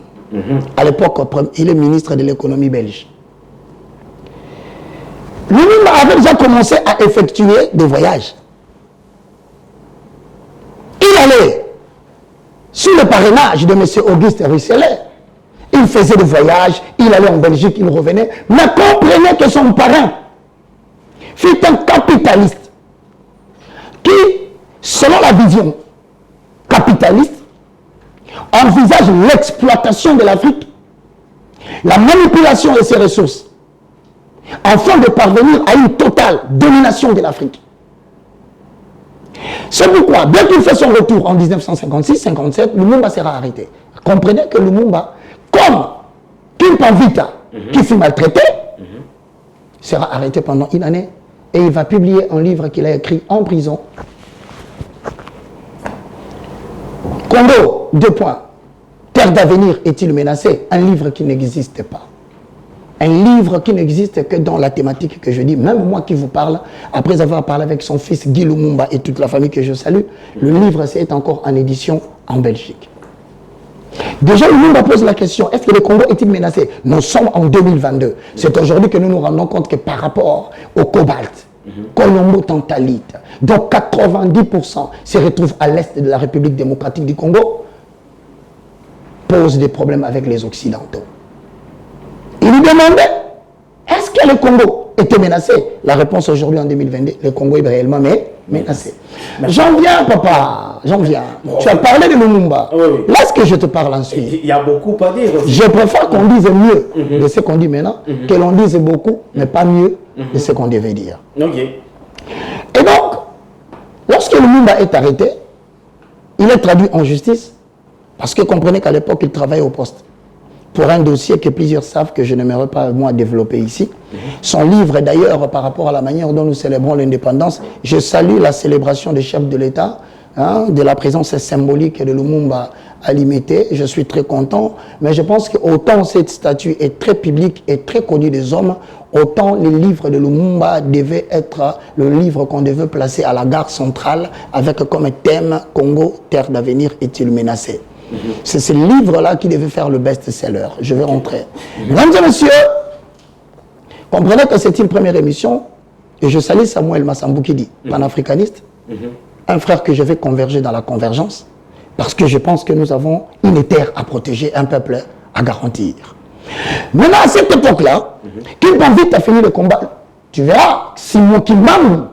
À l'époque, il est ministre de l'économie belge. Lumumba avait déjà commencé à effectuer des voyages. Il allait sous le parrainage de M. Auguste Roesselet. Il faisait des voyages, il allait en Belgique, il revenait. Mais comprenez que son parrain fut un capitaliste qui, selon la vision capitaliste, envisage l'exploitation de l'Afrique, la manipulation de ses ressources, afin de parvenir à une totale domination de l'Afrique. C'est pourquoi, bien qu'il fait son retour en 1956-57, Lumumba sera arrêté. Comprenez que Lumumba, comme Kimpanvita, qui fut maltraité, sera arrêté pendant une année et il va publier un livre qu'il a écrit en prison. Congo, 2 points. Terre d'avenir est-il menacé? Un livre qui n'existe pas. Un livre qui n'existe que dans la thématique que je dis. Même moi qui vous parle, après avoir parlé avec son fils Guy Lumumba et toute la famille que je salue, le livre c'est encore en édition en Belgique. Déjà, Lumumba pose la question, est-ce que le Congo est-il menacé? Nous sommes en 2022. C'est aujourd'hui que nous nous rendons compte que par rapport au cobalt, colombo tantalite, dont 90% se retrouvent à l'est de la République démocratique du Congo, pose des problèmes avec les Occidentaux. Il lui demandait, est-ce que le Congo était menacé? La réponse aujourd'hui en 2022, le Congo est réellement menacé. J'en viens, papa, j'en viens. Tu as parlé de Lumumba. Là, ce que je te parle ensuite. Il y a beaucoup à dire aussi. Je préfère qu'on dise mieux de ce qu'on dit maintenant, que l'on dise beaucoup, mais pas mieux de ce qu'on devait dire. Et donc, lorsque Lumumba est arrêté, il est traduit en justice, parce que comprenez qu'à l'époque, il travaillait au poste. pour un dossier que plusieurs savent que je n'aimerais pas, moi, développer ici. Son livre, d'ailleurs, par rapport à la manière dont nous célébrons l'indépendance, je salue la célébration des chefs de l'État, de la présence symbolique de Lumumba à l'imiter. Je suis très content, mais je pense qu'autant cette statue est très publique et très connue des hommes, autant les livres de Lumumba devaient être le livre qu'on devait placer à la gare centrale avec comme thème « Congo, terre d'avenir, est-il menacé ?» C'est ce livre-là qui devait faire le best-seller. Je vais rentrer. Mesdames et messieurs, comprenez que c'est une première émission et je salue Samuel Massamboukidi, panafricaniste, un frère que je vais converger dans la convergence parce que je pense que nous avons une terre à protéger, un peuple à garantir. Maintenant, à cette époque-là, Kimbangu vite a fini le combat. Tu verras, Simon Kimbangu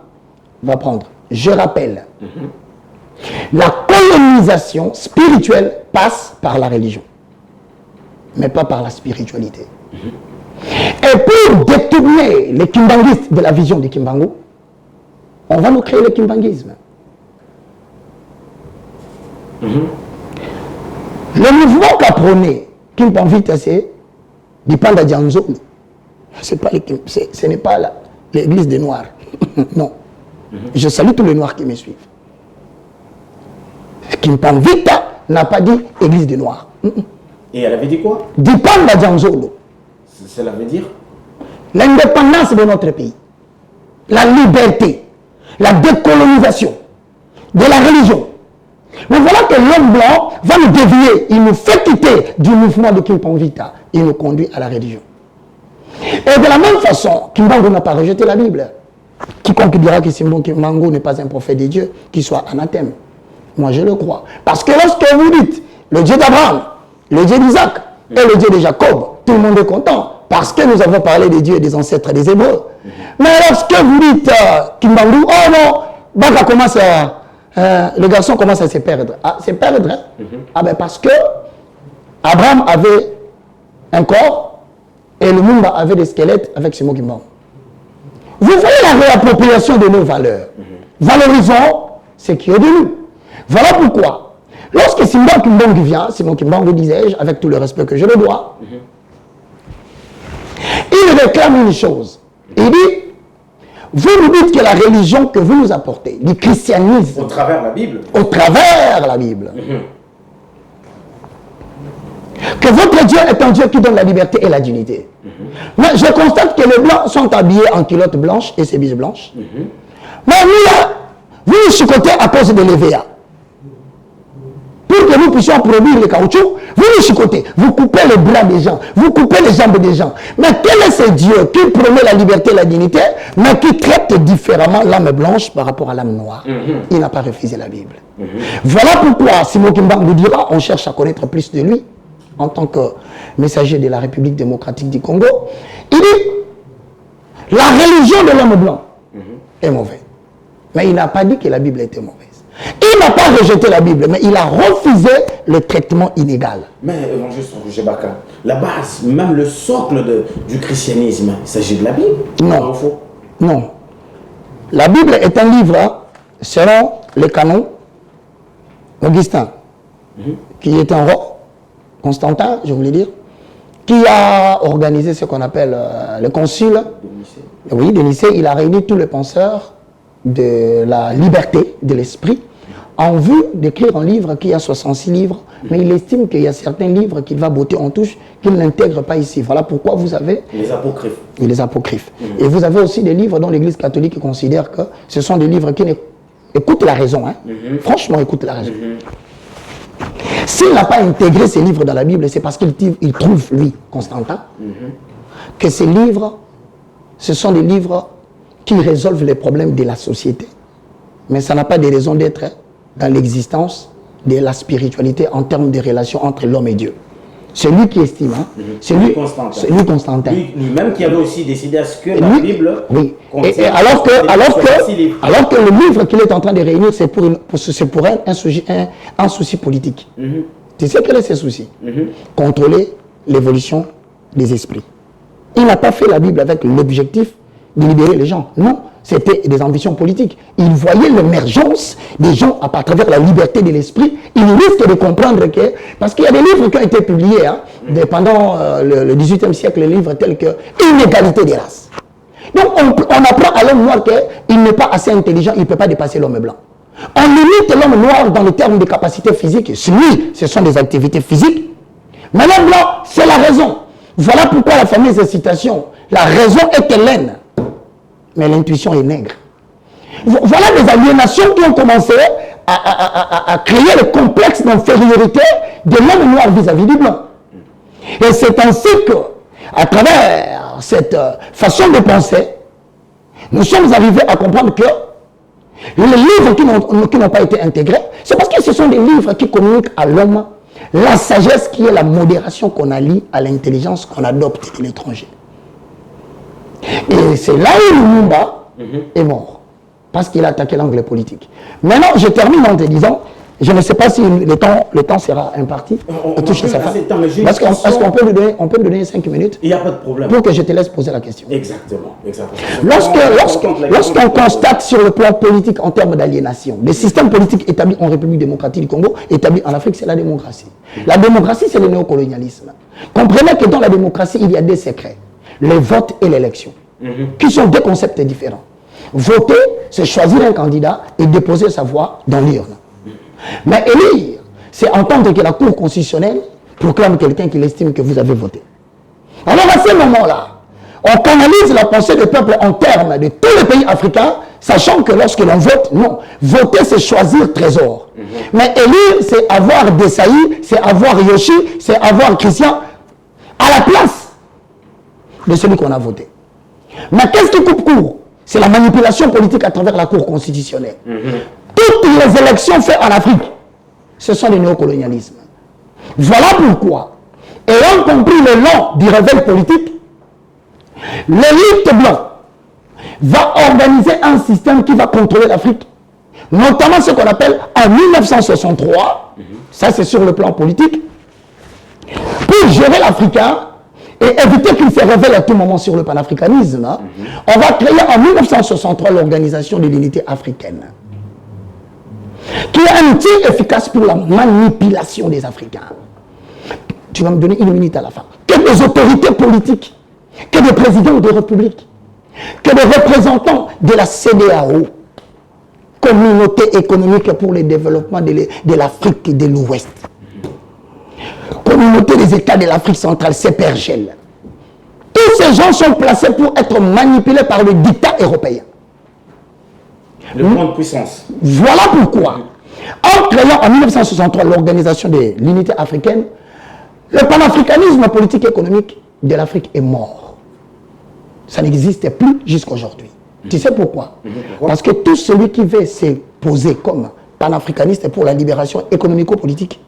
va prendre. Je rappelle, la colonisation spirituelle passe par la religion, mais pas par la spiritualité. Et pour détourner les kimbanguistes de la vision de Kimbangu, on va nous créer le kimbanguisme. Le mouvement qu'a prôné Kimbangu, c'est Dipanda Dianzo. Ce n'est pas l'église des Noirs. Non. Je salue tous les Noirs qui me suivent. Kimpanvita n'a pas dit église des Noirs. Et elle avait dit quoi? Dipanda Dianzolo. Cela veut dire l'indépendance de notre pays, la liberté, la décolonisation de la religion. Mais voilà que l'homme blanc va nous dévier. Il nous fait quitter du mouvement de Kimpanvita. Il nous conduit à la religion. Et de la même façon, Kimbangu n'a pas rejeté la Bible. Quiconque dira que Simon Kimbangu n'est pas un prophète de Dieu, qu'il soit anathème. Moi, je le crois. Parce que lorsque vous dites le Dieu d'Abraham, le Dieu d'Isaac et le Dieu de Jacob, tout le monde est content. Parce que nous avons parlé des dieux et des ancêtres des Hébreux. Mais lorsque vous dites Kimbangu, oh non, Baka commence le garçon commence à se perdre. Ah, se perdre, hein? Ah ben parce que Abraham avait un corps et le Lumumba avait des squelettes avec Simon Kimbangu. Vous voyez la réappropriation de nos valeurs. Valorisons ce qui est de nous. Voilà pourquoi, lorsque Simon Kimbangu vient, Simon Kimbangu, disais-je, avec tout le respect que je le dois, il réclame une chose. Il dit, vous nous dites que la religion que vous nous apportez, du christianisme, au travers de la Bible, que votre Dieu est un Dieu qui donne la liberté et la dignité. Mais je constate que les Blancs sont habillés en culottes blanches et chemises blanches. Mais vous nous chicotez à cause de l'EVA. Pour que nous puissions produire le caoutchouc, vous nous chicotez, vous coupez les bras des gens, vous coupez les jambes des gens. Mais quel est ce Dieu qui promet la liberté et la dignité, mais qui traite différemment l'âme blanche par rapport à l'âme noire? Il n'a pas refusé la Bible. Voilà pourquoi Simon Kimbangu nous dira, on cherche à connaître plus de lui, en tant que messager de la République démocratique du Congo. Il dit, la religion de l'homme blanc est mauvaise. Mais il n'a pas dit que la Bible était mauvaise. Il n'a pas rejeté la Bible, mais il a refusé le traitement inégal. Mais évangéliste Roger Baka, la base, même le socle du christianisme, il s'agit de la Bible? Non. Non. La Bible est un livre selon les canons Augustin, qui est un roi, Constantin, je voulais dire, qui a organisé ce qu'on appelle le concile. Oui, de Nicée. Il a réuni tous les penseurs de la liberté de l'esprit en vue d'écrire un livre qui a 66 livres, mais il estime qu'il y a certains livres qu'il va botter en touche qu'il n'intègre pas ici. Voilà pourquoi vous avez les apocryphes. Et les apocryphes. Et vous avez aussi des livres dont l'Église catholique considère que ce sont des livres qui écoutent la raison. Hein. Franchement, écoutent la raison. S'il n'a pas intégré ces livres dans la Bible, c'est parce qu'il trouve, lui, Constantin, que ces livres, ce sont des livres qui résolvent les problèmes de la société. Mais ça n'a pas de raison d'être dans l'existence de la spiritualité en termes de relations entre l'homme et Dieu. C'est lui qui estime. Hein. C'est lui, Constantin. Lui-même qui avait aussi décidé à ce que la Bible... Oui. Et alors que le livre qu'il est en train de réunir, c'est pour un souci politique. Tu sais quel est ce souci? Contrôler l'évolution des esprits. Il n'a pas fait la Bible avec l'objectif de libérer les gens. Non, c'était des ambitions politiques. Ils voyaient l'émergence des gens à travers la liberté de l'esprit. Ils risquent de comprendre que... Parce qu'il y a des livres qui ont été publiés pendant le XVIIIe siècle, les livres tels que Inégalité des races. Donc on apprend à l'homme noir qu'il n'est pas assez intelligent, il ne peut pas dépasser l'homme blanc. On limite l'homme noir dans le terme de capacité physique. Oui, ce sont des activités physiques. Mais l'homme blanc, c'est la raison. Voilà pourquoi la fameuse citation. La raison est hellène, mais l'intuition est nègre. Voilà des aliénations qui ont commencé à créer le complexe d'infériorité de l'homme noir vis-à-vis du blanc. Et c'est ainsi que, à travers cette façon de penser, nous sommes arrivés à comprendre que les livres qui n'ont pas été intégrés, c'est parce que ce sont des livres qui communiquent à l'homme la sagesse qui est la modération qu'on allie à l'intelligence qu'on adopte de l'étranger. Et c'est là où Lumumba est mort, parce qu'il a attaqué l'angle politique. Maintenant, je termine en te disant, je ne sais pas si le temps sera imparti. On touche à sa fin. Est-ce qu'on peut lui donner 5 minutes? Il n'y a pas de problème. Pour que je te laisse poser la question. Exactement. Lorsqu'on constate sur le plan politique en termes d'aliénation, le système politique établi en République démocratique du Congo, établi en Afrique, c'est la démocratie. La démocratie, c'est le néocolonialisme. Comprenez que dans la démocratie, il y a deux secrets. Le vote et l'élection, qui sont deux concepts différents. Voter, c'est choisir un candidat et déposer sa voix dans l'urne. Mais élire, c'est entendre que la Cour constitutionnelle proclame quelqu'un qu'il estime que vous avez voté. Alors à ce moment-là, on canalise la pensée du peuple en termes de tous les pays africains, sachant que lorsque l'on vote, non. Voter, c'est choisir trésor. Mais élire, c'est avoir Desailly, c'est avoir Yoshi, c'est avoir Christian à la place de celui qu'on a voté. Mais qu'est-ce qui coupe court? C'est la manipulation politique à travers la Cour constitutionnelle. Toutes les élections faites en Afrique, ce sont des néocolonialismes. Voilà pourquoi, ayant compris le long du réveil politique, l'élite blanc va organiser un système qui va contrôler l'Afrique, notamment ce qu'on appelle en 1963, ça c'est sur le plan politique, pour gérer l'Africain et éviter qu'il se révèle à tout moment sur le panafricanisme. On va créer en 1963 l'Organisation de l'unité africaine, qui est un outil efficace pour la manipulation des Africains. Tu vas me donner 1 minute à la fin. Que des autorités politiques, que des présidents de république, que des représentants de la CEDEAO, Communauté économique pour le développement de l'Afrique et de l'Ouest, Communauté des États de l'Afrique centrale, CEPERGEL. Tous ces gens sont placés pour être manipulés par le dictat européen. Le point de puissance. Voilà pourquoi, en créant en 1963 l'Organisation de l'unité africaine, le panafricanisme politique et économique de l'Afrique est mort. Ça n'existe plus jusqu'à aujourd'hui. Tu sais pourquoi? Parce que tout celui qui veut se poser comme panafricaniste pour la libération économico-politique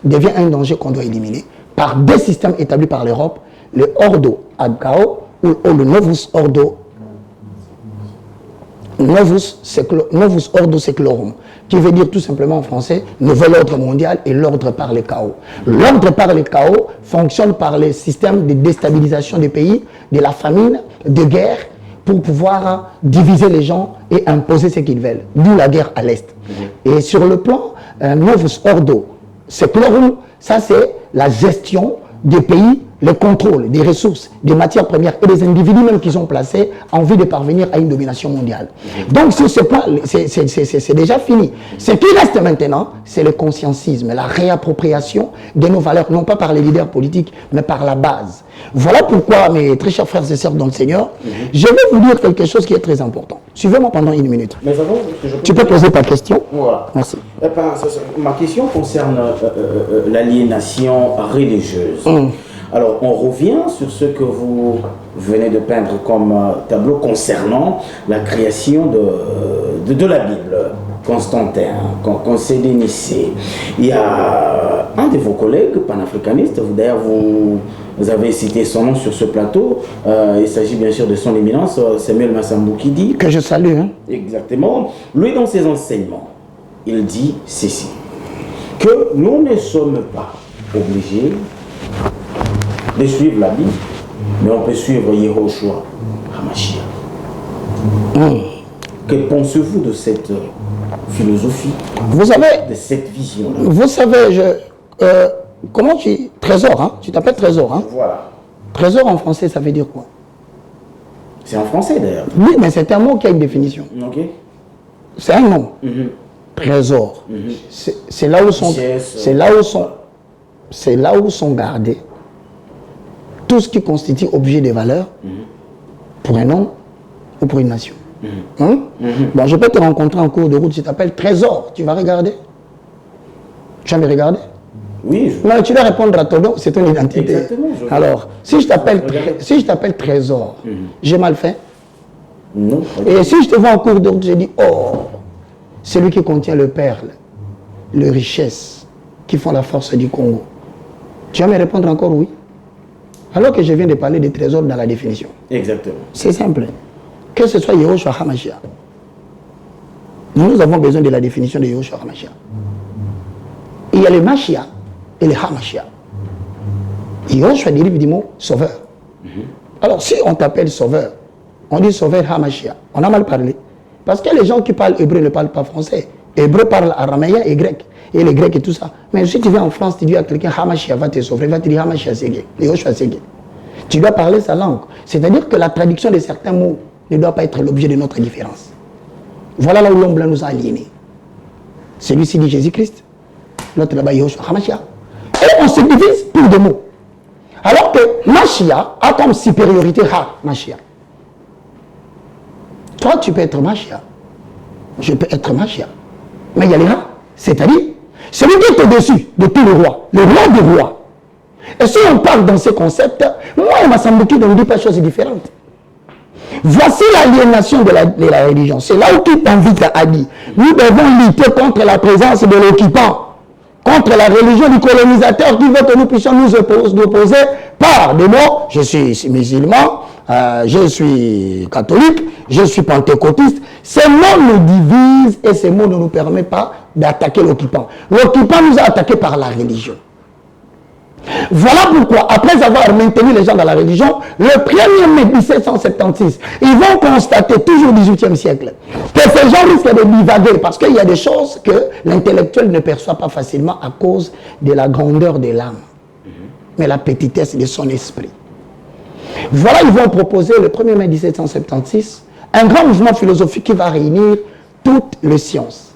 devient un danger qu'on doit éliminer par deux systèmes établis par l'Europe, le Ordo Agao ou le Novus Ordo Seclorum, qui veut dire tout simplement en français nouvel ordre mondial et l'ordre par le chaos. L'ordre par le chaos fonctionne par les systèmes de déstabilisation des pays, de la famine, de guerre, pour pouvoir diviser les gens et imposer ce qu'ils veulent. D'où la guerre à l'Est. Et sur le plan Novus Ordo Seclorum, ça c'est la gestion des pays, le contrôle des ressources, des matières premières et des individus même qui sont placés en vue de parvenir à une domination mondiale. Donc sur ce point, c'est déjà fini. Ce qui reste maintenant, c'est le conscientisme, la réappropriation de nos valeurs, non pas par les leaders politiques, mais par la base. Voilà pourquoi, mes très chers frères et sœurs dans le Seigneur, je vais vous dire quelque chose qui est très important. Suivez-moi pendant 1 minute. Mais avant, tu peux poser ta question. Voilà. Merci. Ma question concerne l'aliénation religieuse. Alors, on revient sur ce que vous venez de peindre comme tableau concernant la création de la Bible, Constantin, Conseil de Nicée. Il y a un de vos collègues panafricanistes, d'ailleurs vous avez cité son nom sur ce plateau, il s'agit bien sûr de son éminence, Samuel Massambou, qui dit... Que je salue. Exactement. Lui, dans ses enseignements, il dit ceci, que nous ne sommes pas obligés de suivre la Bible, mais on peut suivre Yehoshua HaMashiach. Que pensez-vous de cette philosophie, Vous savez, de cette vision? vous savez, comment tu... Trésor, hein? Tu t'appelles Trésor, hein? Voilà. Trésor en français, ça veut dire quoi? C'est en français d'ailleurs. Oui, mais c'est un mot qui a une définition. Ok. C'est un nom. Trésor. C'est là où sont... C'est là où sont gardés tout ce qui constitue objet de valeur pour un homme ou pour une nation. Hein? Bon, je peux te rencontrer en cours de route, tu t'appelles Trésor, tu vas regarder? Tu vas me regarder? Oui. Non, tu dois répondre à ton nom, c'est ton identité. Exactement. Alors, si je t'appelle Trésor, j'ai mal fait? Non. Et si je te vois en cours de route, je dis, oh, celui qui contient le perle, les richesses qui font la force du Congo. Tu vas me répondre encore oui? Alors que je viens de parler des trésors dans la définition. Exactement. C'est simple. Que ce soit Yehoshua HaMashiach. Nous avons besoin de la définition de Yehoshua HaMashiach. Il y a le Mashiach et le HaMashiach. Yehoshua dérive du mot sauveur. Alors si on t'appelle sauveur, on dit sauveur HaMashiach. On a mal parlé. Parce que les gens qui parlent hébreu ne parlent pas français. Hébreu parle araméen et grec. Et les grecs et tout ça. Mais si tu viens en France, tu dis à quelqu'un HaMashiach va te sauver, il va te dire HaMashiach c'est gay. Yehoshua c'est gay. Tu dois parler sa langue. C'est-à-dire que la traduction de certains mots ne doit pas être l'objet de notre différence. Voilà là où l'homme blanc nous a aliénés. Celui-ci dit Jésus-Christ. L'autre là-bas, Yehoshua HaMashiach. Et on se divise pour des mots. Alors que Mashiach a comme supériorité HaMashiach. Toi, tu peux être Mashiach. Je peux être Mashiach. Mais il y a les Ha. C'est-à-dire, celui qui est au-dessus de tous les rois, le roi des rois. Et si on parle dans ce concept, moi et ma Sambuki, on ne dit pas choses différentes. Voici l'aliénation de la religion. C'est là où tu t'invites à dire, nous devons lutter contre la présence de l'occupant, contre la religion du colonisateur qui veut que nous puissions nous opposer par des mots. Je suis musulman, je suis catholique, je suis pentecôtiste. Ces mots nous divisent et ces mots ne nous permettent pas d'attaquer l'occupant. L'occupant nous a attaqués par la religion. Voilà pourquoi, après avoir maintenu les gens dans la religion, le 1er mai 1776, ils vont constater, toujours au XVIIIe siècle, que ces gens risquent de divaguer parce qu'il y a des choses que l'intellectuel ne perçoit pas facilement à cause de la grandeur de l'âme, mais la petitesse de son esprit. Voilà, ils vont proposer le 1er mai 1776 un grand mouvement philosophique qui va réunir toutes les sciences.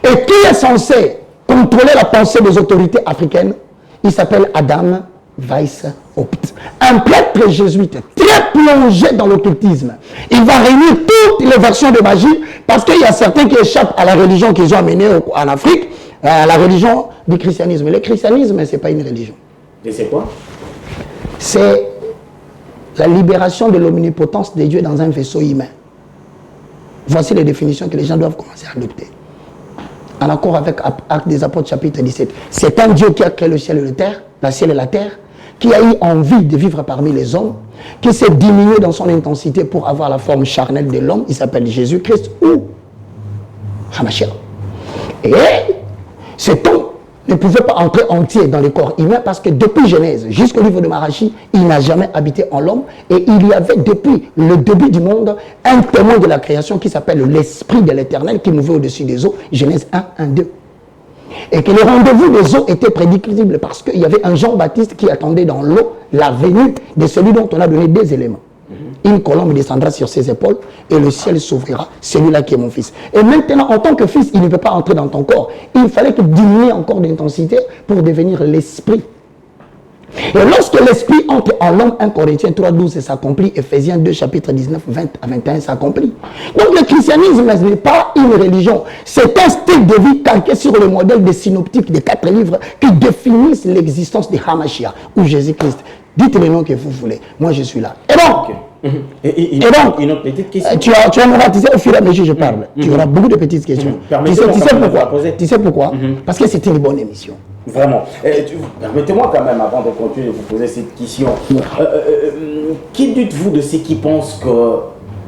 Et qui est censé contrôler la pensée des autorités africaines? Il s'appelle Adam Weishaupt. Un prêtre jésuite très plongé dans l'occultisme. Il va réunir toutes les versions de magie parce qu'il y a certains qui échappent à la religion qu'ils ont amenée en Afrique, à la religion du christianisme. Le christianisme, ce n'est pas une religion. Et c'est quoi? C'est la libération de l'omnipotence de Dieu dans un vaisseau humain. Voici les définitions que les gens doivent commencer à adopter. En accord avec Actes des Apôtres chapitre 17. C'est un Dieu qui a créé le ciel et la ciel et la terre, qui a eu envie de vivre parmi les hommes, qui s'est diminué dans son intensité pour avoir la forme charnelle de l'homme. Il s'appelle Jésus-Christ ou HaMashiach. Et cet homme ne pouvait pas entrer entier dans le corps humain parce que depuis Genèse jusqu'au livre de Malachi, il n'a jamais habité en l'homme et il y avait depuis le début du monde un témoin de la création qui s'appelle l'Esprit de l'Éternel qui mouvait au-dessus des eaux, Genèse 1, 1, 2. Et que le rendez-vous des eaux était prédictible parce qu'il y avait un Jean-Baptiste qui attendait dans l'eau la venue de celui dont on a donné des éléments. Une colombe descendra sur ses épaules et le ciel s'ouvrira. Celui-là qui est mon fils. Et maintenant, en tant que fils, il ne peut pas entrer dans ton corps. Il fallait que diminuer encore d'intensité pour devenir l'esprit. Et lorsque l'esprit entre en l'homme, 1 Corinthiens 3, 12 s'accomplit, Ephésiens 2, chapitre 19, 20 à 21 s'accomplit. Donc le christianisme n'est pas une religion. C'est un style de vie calqué sur le modèle des synoptiques des 4 livres qui définissent l'existence de HaMashiach ou Jésus-Christ. Dites les noms que vous voulez. Moi, je suis là. Et donc, et donc une autre petite question. tu en auras, tu sais, au fur et à mesure que je parle, tu auras beaucoup de petites questions. Tu sais pourquoi? Tu sais pourquoi? Parce que c'est une bonne émission. Vraiment. Permettez-moi quand même, avant de continuer, de vous poser cette question. Qui dites-vous de ceux qui pensent que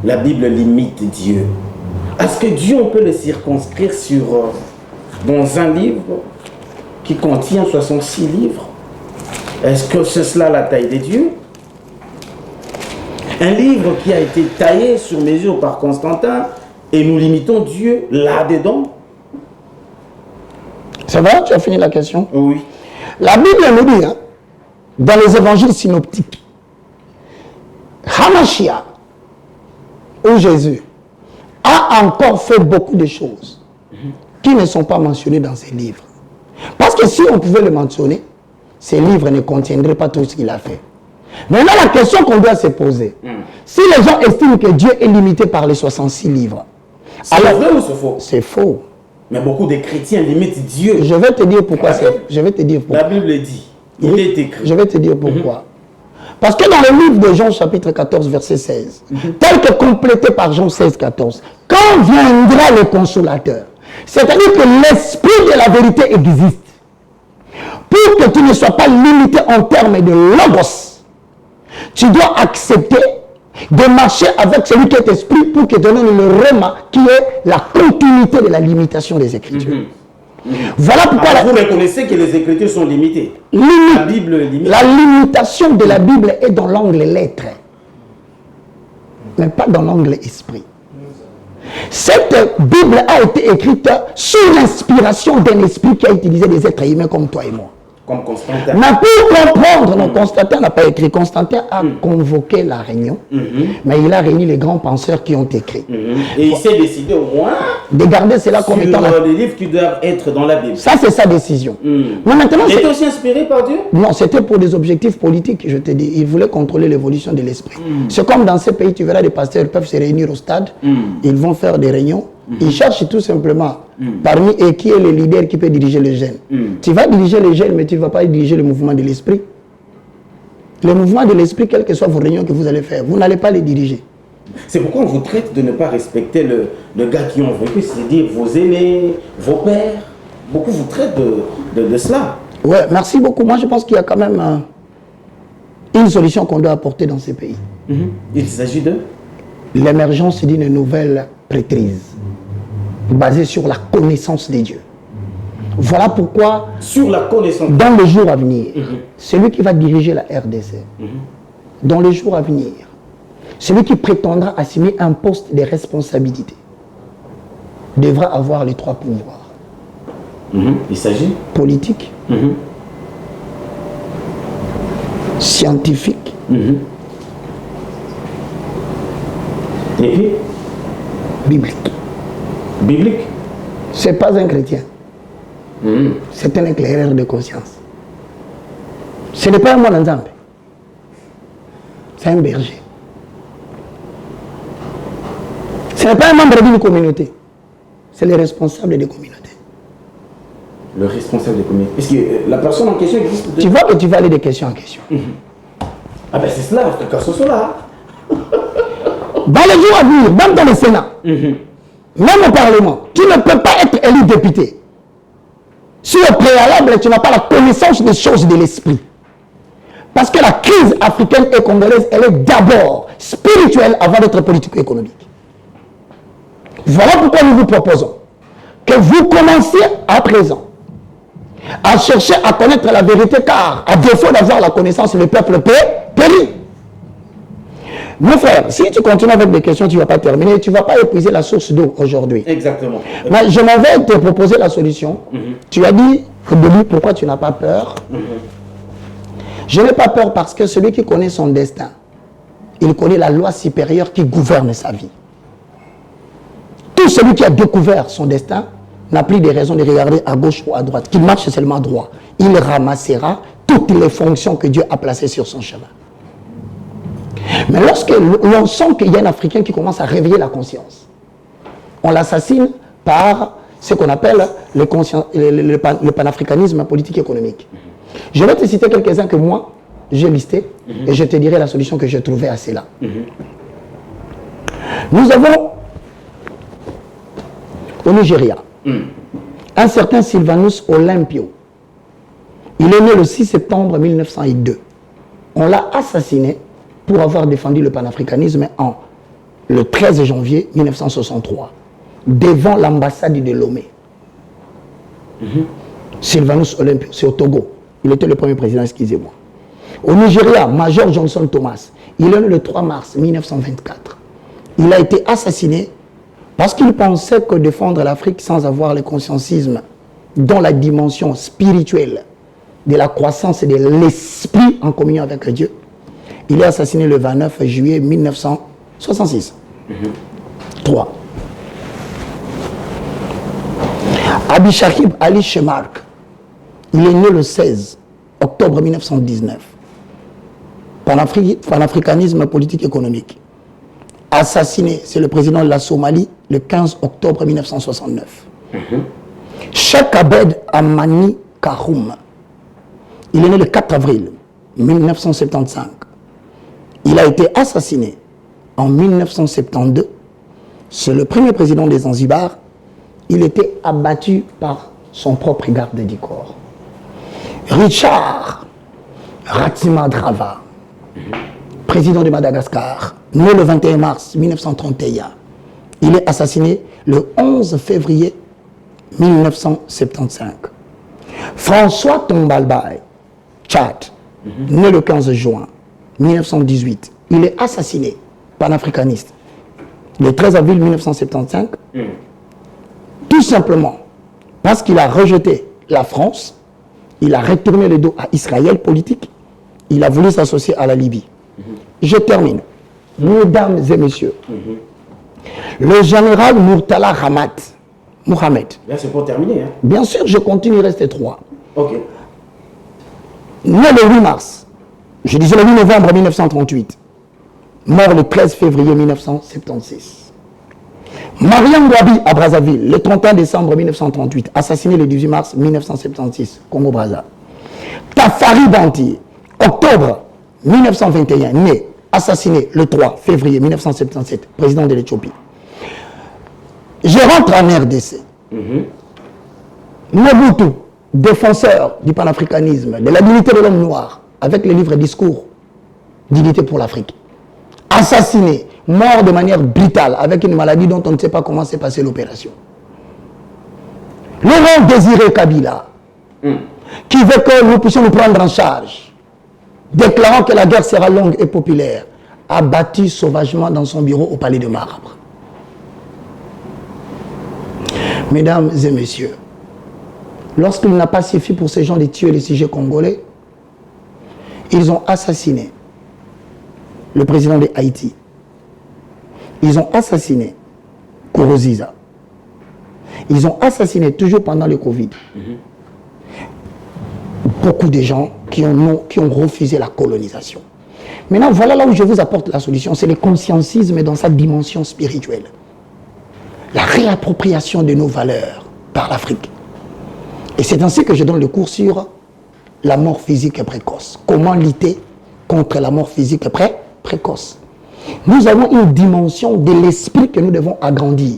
la Bible limite Dieu? Est-ce que Dieu, on peut le circonscrire dans un livre qui contient 66 livres? Est-ce que c'est cela la taille de Dieu? Un livre qui a été taillé sur mesure par Constantin et nous limitons Dieu là-dedans. C'est vrai, tu as fini la question? Oui. La Bible nous dit, hein, dans les évangiles synoptiques, Hamashia, ou Jésus, a encore fait beaucoup de choses qui ne sont pas mentionnées dans ces livres. Parce que si on pouvait le mentionner, ces livres ne contiendraient pas tout ce qu'il a fait. Maintenant, la question qu'on doit se poser, si les gens estiment que Dieu est limité par les 66 livres, c'est vrai ou c'est faux? C'est faux. Mais beaucoup de chrétiens limitent Dieu. Je vais te dire pourquoi. Je vais te dire pourquoi. La Bible dit. Il est écrit. Je vais te dire pourquoi. Parce que dans le livre de Jean chapitre 14 verset 16, tel que complété par Jean 16, 14, quand viendra le consolateur, c'est-à-dire que l'esprit de la vérité existe, pour que tu ne sois pas limité en termes de logos, tu dois accepter de marcher avec celui qui est esprit pour qu'il te donne le rhéma qui est la continuité de la limitation des Écritures. Voilà pourquoi... Alors, vous reconnaissez que les Écritures sont limitées. La Bible est limitée. La limitation de la Bible est dans l'angle lettre, mais pas dans l'angle esprit. Cette Bible a été écrite sous l'inspiration d'un esprit qui a utilisé des êtres humains comme toi et moi. Comme Constantin. Mais pour comprendre, non, Constantin n'a pas écrit. Constantin a convoqué la réunion, mais il a réuni les grands penseurs qui ont écrit. Et il s'est décidé au moins de garder cela comme étant les livres qui doivent être dans la Bible. Ça, c'est sa décision. Mais maintenant, il était aussi inspiré par Dieu? Non, c'était pour des objectifs politiques, je te dis. Il voulait contrôler l'évolution de l'esprit. C'est comme dans ces pays, tu verras des pasteurs peuvent se réunir au stade, ils vont faire des réunions. Ils cherchent tout simplement parmi eux qui est le leader qui peut diriger les jeunes. Tu vas diriger les jeunes, mais tu ne vas pas diriger le mouvement de l'esprit. Le mouvement de l'esprit, quelles que soient vos réunions que vous allez faire, vous n'allez pas les diriger. C'est pourquoi on vous traite de ne pas respecter le gars qui ont vécu, c'est-à-dire vos aînés, vos pères. Beaucoup vous traitent de cela. Oui, merci beaucoup. Moi, je pense qu'il y a quand même une solution qu'on doit apporter dans ces pays. Il s'agit de l'émergence d'une nouvelle prêtrise basée sur la connaissance de Dieu. Voilà pourquoi, sur la connaissance, dans les jours à venir, celui qui va diriger la RDC, dans les jours à venir, celui qui prétendra assumer un poste de responsabilité, devra avoir les trois pouvoirs. Il s'agit politique, scientifique, et puis biblique. Biblique. Ce n'est pas un chrétien. C'est un éclaireur de conscience. Ce n'est pas un moine ensemble. C'est un berger. Ce n'est pas un membre d'une communauté. C'est le responsable des communautés. Le responsable des communautés. Est-ce que la personne en question existe? Tu vois que tu vas aller de question en question. Ah ben c'est cela, en tout cas, c'est cela. Dans les jours à venir, même dans le Sénat, même au Parlement, tu ne peux pas être élu député. Si au préalable, tu n'as pas la connaissance des choses de l'esprit. Parce que la crise africaine et congolaise, elle est d'abord spirituelle avant d'être politico-économique. Voilà pourquoi nous vous proposons que vous commenciez à présent à chercher à connaître la vérité, car à défaut d'avoir la connaissance, le peuple périt. Mon frère, si tu continues avec des questions, tu ne vas pas terminer, tu ne vas pas épuiser la source d'eau aujourd'hui. Exactement. Mais je m'en vais te proposer la solution. Tu as dit, Denis, pourquoi tu n'as pas peur? Je n'ai pas peur parce que celui qui connaît son destin, il connaît la loi supérieure qui gouverne sa vie. Tout celui qui a découvert son destin n'a plus de raison de regarder à gauche ou à droite, qu'il marche seulement droit. Il ramassera toutes les fonctions que Dieu a placées sur son chemin. Mais lorsque l'on sent qu'il y a un Africain qui commence à réveiller la conscience, on l'assassine par ce qu'on appelle le panafricanisme politique et économique. Je vais te citer quelques-uns que moi, j'ai listés, et je te dirai la solution que j'ai trouvée à cela. Nous avons au Nigeria un certain Sylvanus Olympio. Il est né le 6 septembre 1902. On l'a assassiné pour avoir défendu le panafricanisme le 13 janvier 1963, devant l'ambassade de Lomé. Sylvanus Olympio, c'est au Togo. Il était le premier président, excusez-moi. Au Nigeria, Major Johnson Thomas, il est né le 3 mars 1924. Il a été assassiné parce qu'il pensait que défendre l'Afrique sans avoir le conscientisme dans la dimension spirituelle de la croissance et de l'esprit en communion avec Dieu, il est assassiné le 29 juillet 1966. 3. Abishakib Ali Shemark, il est né le 16 octobre 1919. Panafricanisme politique économique. Assassiné, c'est le président de la Somalie le 15 octobre 1969. Cheikh Abed Amani Karoum, il est né le 4 avril 1975. Il a été assassiné en 1972. C'est le premier président des Zanzibar. Il était abattu par son propre garde du corps. Richard Ratimadrava, président de Madagascar, né le 21 mars 1931. Il est assassiné le 11 février 1975. François Tombalbaye, Tchad, né le 15 juin 1918. Il est assassiné, panafricaniste, le 13 avril 1975, tout simplement parce qu'il a rejeté la France, il a retourné le dos à Israël politique, il a voulu s'associer à la Libye. Je termine. Mesdames et messieurs, le général Murtala Mohamed. Là, c'est pour terminer. Hein. Bien sûr, je continue, il reste 3. Ok. Né le 8 mars, je disais le 8 novembre 1938, mort le 13 février 1976. Mariam Gwabi à Brazzaville, le 31 décembre 1938, assassiné le 18 mars 1976, Congo-Brazza. Tafari Banti, octobre 1921, né, assassiné le 3 février 1977, président de l'Éthiopie. Je rentre en RDC. Mobutu, défenseur du panafricanisme, de la dignité de l'homme noir, avec le livre Discours, Dignité pour l'Afrique. Assassiné, mort de manière brutale, avec une maladie dont on ne sait pas comment s'est passée l'opération. Laurent Désiré Kabila, qui veut que nous puissions nous prendre en charge, déclarant que la guerre sera longue et populaire, a battu sauvagement dans son bureau au Palais de Marbre. Mesdames et messieurs, lorsqu'il n'a pas suffi pour ces gens de tuer les sujets congolais, ils ont assassiné le président de Haïti. Ils ont assassiné Kourouziza. Ils ont assassiné, toujours pendant le Covid, beaucoup de gens qui ont refusé la colonisation. Maintenant, voilà là où je vous apporte la solution. C'est le conscientisme dans sa dimension spirituelle. La réappropriation de nos valeurs par l'Afrique. Et c'est ainsi que je donne le cours sur la mort physique précoce. Comment lutter contre la mort physique précoce. Nous avons une dimension de l'esprit que nous devons agrandir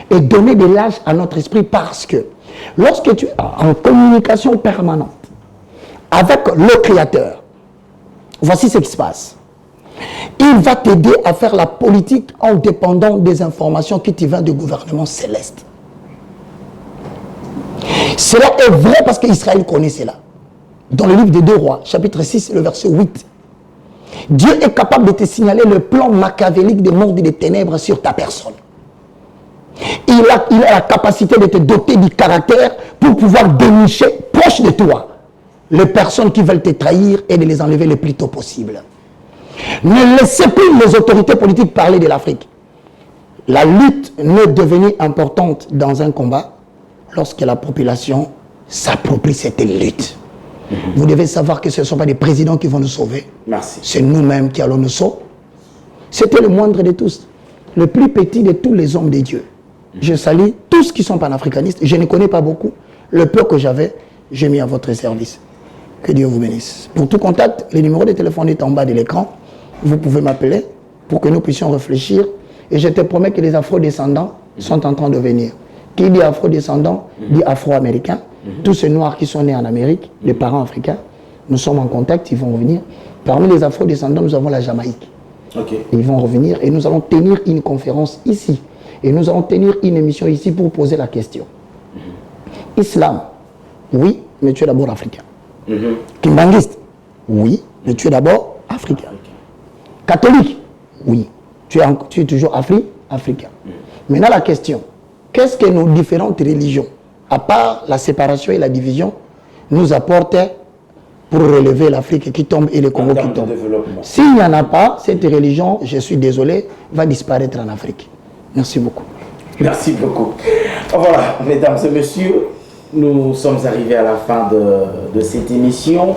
et donner de l'âge à notre esprit, parce que lorsque tu es en communication permanente avec le Créateur, voici ce qui se passe. Il va t'aider à faire la politique en dépendant des informations qui te viennent du gouvernement céleste. Cela est vrai parce qu'Israël connaît cela. Dans le livre des 2 Rois, chapitre 6, le verset 8. Dieu est capable de te signaler le plan machiavélique des mondes et des ténèbres sur ta personne. Il a la capacité de te doter du caractère pour pouvoir dénicher proche de toi les personnes qui veulent te trahir et de les enlever le plus tôt possible. Ne laissez plus les autorités politiques parler de l'Afrique. La lutte n'est devenue importante dans un combat lorsque la population s'approprie cette lutte. Vous devez savoir que ce ne sont pas des présidents qui vont nous sauver. Merci. C'est nous-mêmes qui allons nous sauver. C'était le moindre de tous, le plus petit de tous les hommes de Dieu. Je salue tous qui sont panafricanistes. Je ne connais pas beaucoup. Le peu que j'avais, j'ai mis à votre service. Que Dieu vous bénisse. Pour tout contact, le numéro de téléphone est en bas de l'écran. Vous pouvez m'appeler pour que nous puissions réfléchir. Et je te promets que les afro-descendants sont en train de venir. Qui dit afro-descendants dit afro-américains. Tous ces noirs qui sont nés en Amérique, les parents africains, nous sommes en contact, ils vont revenir. Parmi les afro-descendants, nous avons la Jamaïque. Okay. Ils vont revenir et nous allons tenir une conférence ici. Et nous allons tenir une émission ici pour poser la question. Islam, oui, mais tu es d'abord africain. Kimbanguiste, oui, Mais tu es d'abord africain. Catholique, oui. Tu es toujours africain. Maintenant, la question, qu'est-ce que nos différentes religions, à part la séparation et la division, nous apportent pour relever l'Afrique qui tombe et le Congo qui tombe? S'il n'y en a pas, cette religion, je suis désolé, va disparaître en Afrique. Merci beaucoup. Merci beaucoup. Voilà, mesdames et messieurs, nous sommes arrivés à la fin de cette émission.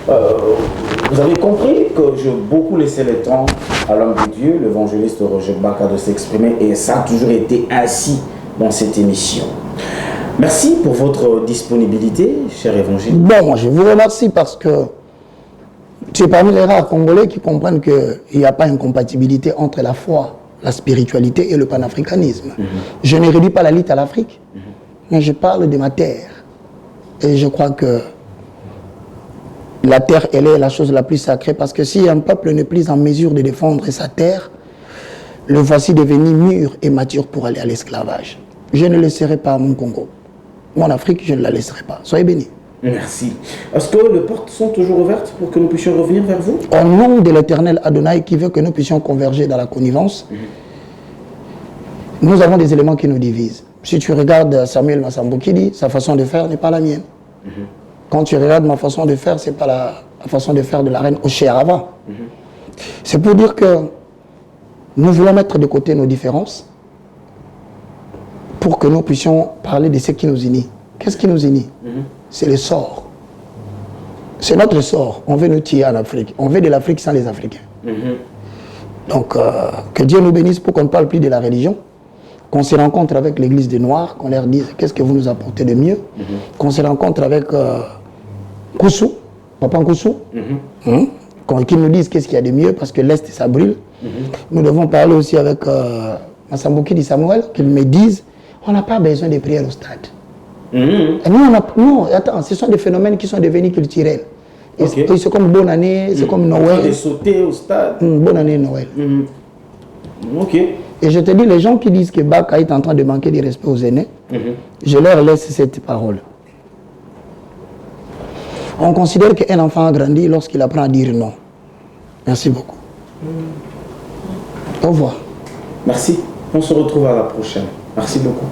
Vous avez compris que j'ai beaucoup laissé le temps à l'homme de Dieu, l'évangéliste Roger Baka, de s'exprimer, et ça a toujours été ainsi dans cette émission. Merci pour votre disponibilité, cher évangéliste. Bon, je vous remercie parce que tu es parmi les rares Congolais qui comprennent qu'il n'y a pas incompatibilité entre la foi, la spiritualité et le panafricanisme. Je ne réduis pas la lutte à l'Afrique, mais je parle de ma terre. Et je crois que la terre, elle est la chose la plus sacrée, parce que si un peuple n'est plus en mesure de défendre sa terre, le voici devenu mûr et mature pour aller à l'esclavage. Je ne laisserai pas mon Congo. Mon Afrique, je ne la laisserai pas. Soyez bénis. Merci. Est-ce que les portes sont toujours ouvertes pour que nous puissions revenir vers vous? Au nom de l'Éternel Adonai qui veut que nous puissions converger dans la connivence, nous avons des éléments qui nous divisent. Si tu regardes Samuel Massambokidi, sa façon de faire n'est pas la mienne. Quand tu regardes ma façon de faire, ce n'est pas la façon de faire de la reine Ochéarava. C'est pour dire que nous voulons mettre de côté nos différences pour que nous puissions parler de ce qui nous unit. Qu'est-ce qui nous unit? C'est le sort. C'est notre sort. On veut nous tuer en Afrique. On veut de l'Afrique sans les Africains. Donc, que Dieu nous bénisse pour qu'on ne parle plus de la religion, qu'on se rencontre avec l'église des Noirs, qu'on leur dise qu'est-ce que vous nous apportez de mieux, qu'on se rencontre avec Koussou, Papa Koussou, qu'ils nous disent qu'est-ce qu'il y a de mieux, parce que l'Est, ça brûle. Nous devons parler aussi avec Massambokidi Samuel, qu'ils me disent on n'a pas besoin de prières au stade. Non, attends, ce sont des phénomènes qui sont devenus culturels. C'est comme bonne année, c'est comme Noël. De sauter au stade. Bonne année, Noël. Ok. Et je te dis, les gens qui disent que Baka est en train de manquer de respect aux aînés, je leur laisse cette parole. On considère qu'un enfant a grandi lorsqu'il apprend à dire non. Merci beaucoup. Au revoir. Merci. On se retrouve à la prochaine. Merci beaucoup.